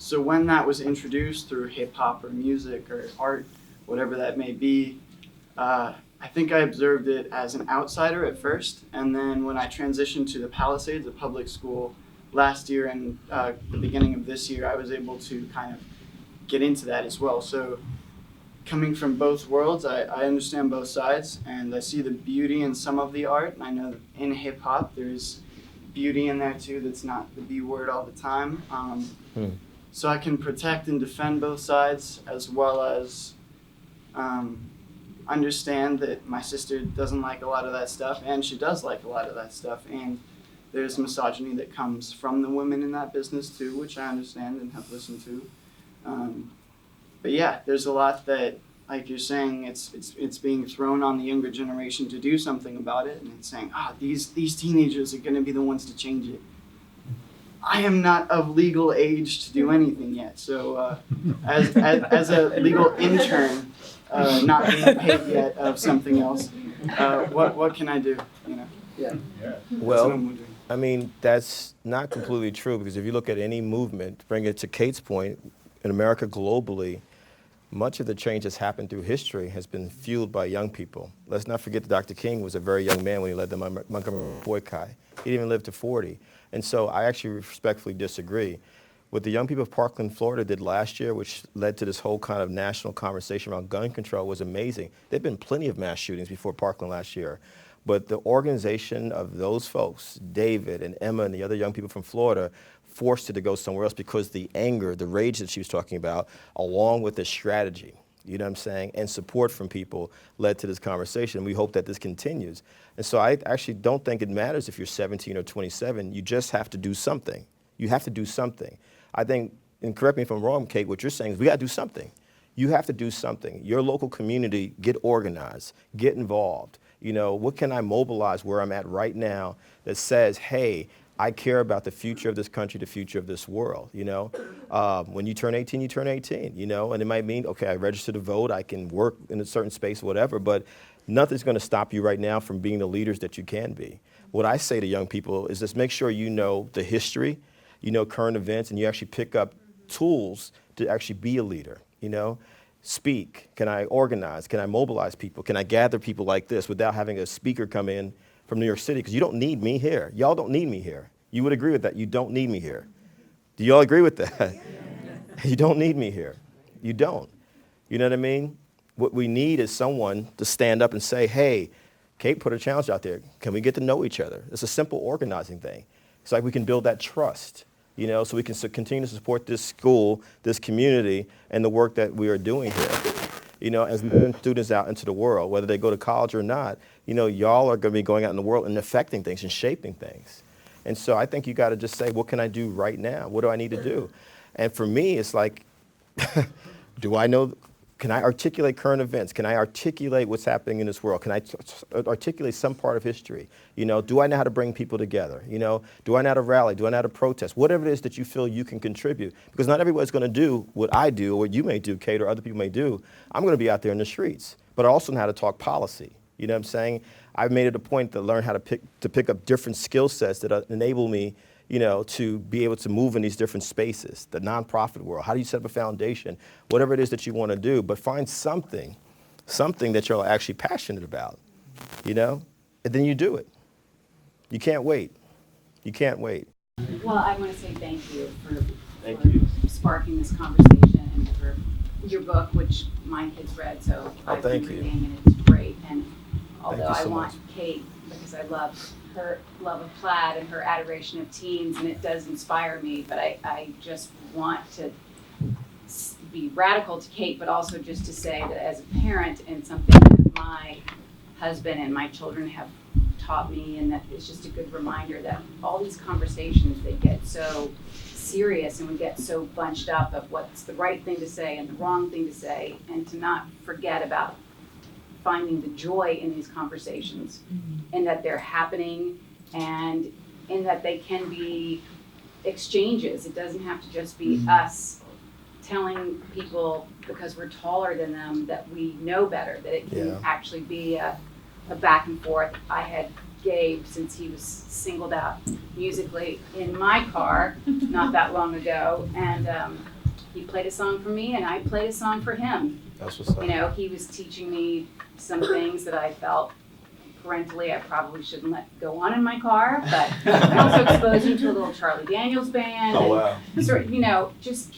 So when that was introduced through hip hop or music or art, whatever that may be, I think I observed it as an outsider at first. And then when I transitioned to the Palisades, a public school, last year and the beginning of this year, I was able to kind of get into that as well. So coming from both worlds, I understand both sides, and I see the beauty in some of the art. And I know that in hip hop, there's beauty in there too that's not the B word all the time. So I can protect and defend both sides, as well as understand that my sister doesn't like a lot of that stuff, and she does like a lot of that stuff. And there's misogyny that comes from the women in that business too, which I understand and have listened to. But yeah, there's a lot that, like you're saying, it's being thrown on the younger generation to do something about it, and it's saying, these teenagers are going to be the ones to change it. I am not of legal age to do anything yet, so as a legal intern, not being paid yet of something else, what can I do? You know? Yeah. That's what Well, I'm wondering. I mean, that's not completely true, because if you look at any movement, bring it to Kate's point, in America globally, much of the change that's happened through history has been fueled by young people. Let's not forget that Dr. King was a very young man when he led the Montgomery boycott. He didn't even live to 40. And so I actually respectfully disagree. What the young people of Parkland, Florida did last year, which led to this whole kind of national conversation around gun control, was amazing. There've been plenty of mass shootings before Parkland last year. But the organization of those folks, David and Emma and the other young people from Florida, forced her to go somewhere else because the anger, the rage that she was talking about, along with the strategy, you know what I'm saying, and support from people led to this conversation. We hope that this continues. And so I actually don't think it matters if you're 17 or 27. You just have to do something. You have to do something. I think, and correct me if I'm wrong, Kate, what you're saying is we got to do something. You have to do something. Your local community, get organized, get involved. You know, what can I mobilize where I'm at right now that says, hey, I care about the future of this country, the future of this world, you know? When you turn 18, you turn 18, you know? And it might mean, okay, I register to vote, I can work in a certain space, whatever, but nothing's gonna stop you right now from being the leaders that you can be. What I say to young people is just make sure you know the history, you know current events, and you actually pick up tools to actually be a leader, you know? Speak, can I organize, can I mobilize people, can I gather people like this without having a speaker come in from New York City, because you don't need me here. Y'all don't need me here. You would agree with that, you don't need me here. Do y'all agree with that? You don't need me here. You don't. You know what I mean? What we need is someone to stand up and say, hey, Kate put a challenge out there. Can we get to know each other? It's a simple organizing thing. It's like we can build that trust, you know, so we can continue to support this school, this community, and the work that we are doing here. You know, as we bring students out into the world, whether they go to college or not, you know, y'all are going to be going out in the world and affecting things and shaping things. And so I think you got to just say, what can I do right now? What do I need to do? And for me, it's like, do I know, can I articulate current events? Can I articulate what's happening in this world? Can I articulate some part of history? You know, do I know how to bring people together? You know, do I know how to rally? Do I know how to protest? Whatever it is that you feel you can contribute. Because not everybody's going to do what I do or what you may do, Kate, or other people may do. I'm going to be out there in the streets. But I also know how to talk policy. You know what I'm saying? I've made it a point to learn how to pick up different skill sets that enable me, you know, to be able to move in these different spaces, the nonprofit world. How do you set up a foundation? Whatever it is that you want to do, but find something that you're actually passionate about, you know, and then you do it. You can't wait. You can't wait. Well, I want to say thank you for sparking this conversation and for your book, which my kids read, so I've been reading, and it's great. And although I want Kate, because I love her love of plaid and her adoration of teens, and it does inspire me, but I just want to be radical to Kate, but also just to say that as a parent, and something that my husband and my children have taught me, and that it's just a good reminder that all these conversations, they get so serious and we get so bunched up of what's the right thing to say and the wrong thing to say, and to not forget about finding the joy in these conversations, and that they're happening, and in that they can be exchanges. It doesn't have to just be us telling people because we're taller than them that we know better, that it can actually be a back and forth. I had Gabe, since he was singled out musically in my car not that long ago, and he played a song for me and I played a song for him. That's what's up. You know, he was teaching me some things that I felt parentally I probably shouldn't let go on in my car, but I also exposed him to a little Charlie Daniels band. Oh, wow. And sort of, you know, just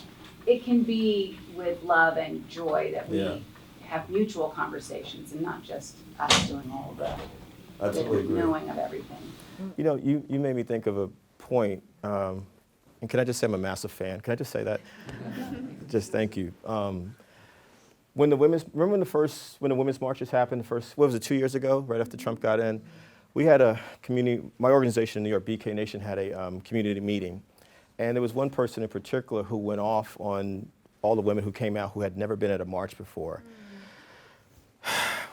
it can be with love and joy that we have mutual conversations, and not just us doing all the knowing of everything. You know, you made me think of a point, and can I just say I'm a massive fan? Can I just say that? Just thank you. When the women's marches happened, what was it, 2 years ago, right after Trump got in, we had a community, my organization in New York, BK Nation, had a community meeting. And there was one person in particular who went off on all the women who came out who had never been at a march before.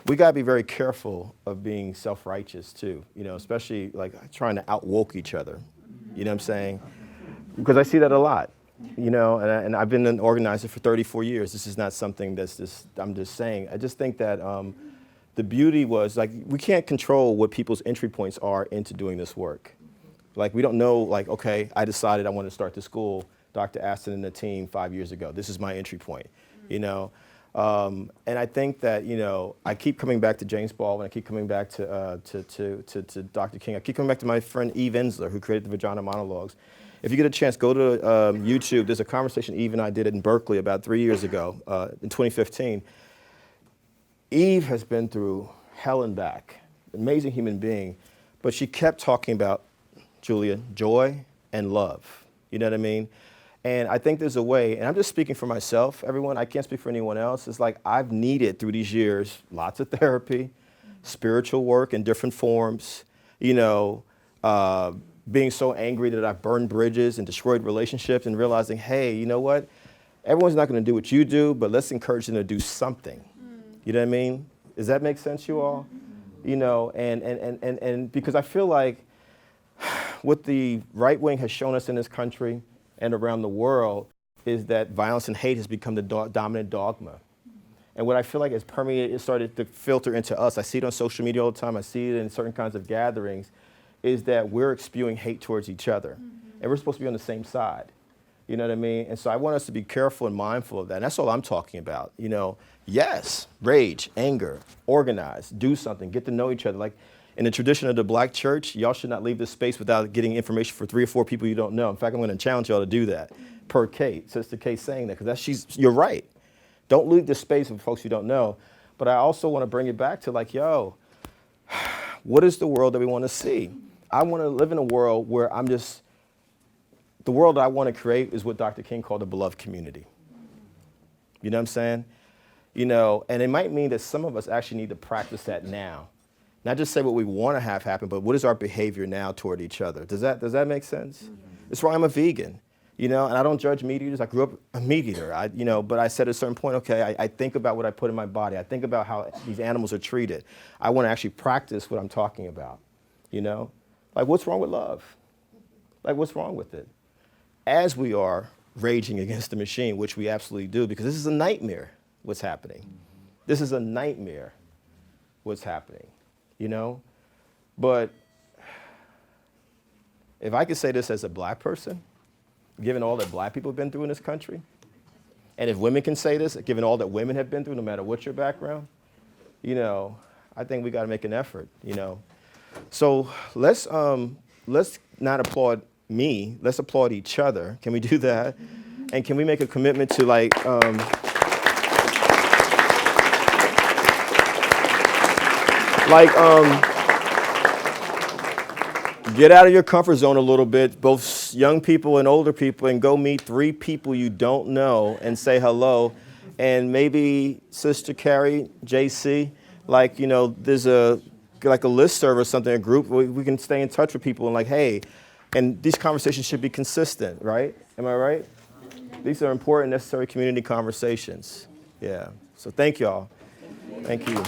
We gotta be very careful of being self-righteous too, you know, especially like trying to out-woke each other, you know what I'm saying? Because I see that a lot, you know, and I've been an organizer for 34 years. This is not something that's just, I'm just saying. I just think that the beauty was, like, we can't control what people's entry points are into doing this work. Like, we don't know, like, okay, I decided I want to start the school, Dr. Aston and the team 5 years ago. This is my entry point, you know? And I think that, you know, I keep coming back to James Baldwin, I keep coming back to Dr. King, I keep coming back to my friend Eve Ensler, who created the Vagina Monologues. If you get a chance, go to YouTube. There's a conversation Eve and I did in Berkeley about 3 years ago, in 2015. Eve has been through hell and back, amazing human being, but she kept talking about, Julia, joy and love. You know what I mean? And I think there's a way, and I'm just speaking for myself, everyone, I can't speak for anyone else. It's like I've needed through these years lots of therapy, spiritual work in different forms, you know, being so angry that I've burned bridges and destroyed relationships and realizing, hey, you know what? Everyone's not going to do what you do, but let's encourage them to do something. You know what I mean? Does that make sense, you all? You know, and because I feel like what the right wing has shown us in this country and around the world is that violence and hate has become the dominant dogma. And what I feel like has permeated, it started to filter into us. I see it on social media all the time. I see it in certain kinds of gatherings, is that we're spewing hate towards each other. And we're supposed to be on the same side. You know what I mean? And so I want us to be careful and mindful of that. And that's all I'm talking about. You know, yes, rage, anger, organize, do something, get to know each other. Like in the tradition of the black church, y'all should not leave this space without getting information for 3 or 4 people you don't know. In fact, I'm going to challenge y'all to do that per Kate. Sister Kate saying that, because you're right. Don't leave this space with folks you don't know. But I also want to bring it back to like, yo, what is the world that we want to see? I want to live in a world where the world that I want to create is what Dr. King called a beloved community. You know what I'm saying? You know, and it might mean that some of us actually need to practice that now. Not just say what we want to have happen, but what is our behavior now toward each other? Does that make sense? Mm-hmm. That's why I'm a vegan, you know, and I don't judge meat eaters. I grew up a meat eater, but I said at a certain point, okay, I think about what I put in my body. I think about how these animals are treated. I want to actually practice what I'm talking about, you know? Like, what's wrong with love? Like, what's wrong with it? As we are raging against the machine, which we absolutely do, because this is a nightmare, what's happening. This is a nightmare, what's happening, you know? But if I could say this as a black person, given all that black people have been through in this country, and if women can say this, given all that women have been through, no matter what your background, you know, I think we got to make an effort, you know? So let's not applaud me, let's applaud each other. Can we do that? And can we make a commitment to like, get out of your comfort zone a little bit, both young people and older people, and go meet 3 people you don't know and say hello. And maybe Sister Carrie, JC, like, you know, there's like a listserv or something, a group where we can stay in touch with people and like, hey, and these conversations should be consistent, right? Am I right? These are important, necessary community conversations. Yeah. So thank y'all. Thank you.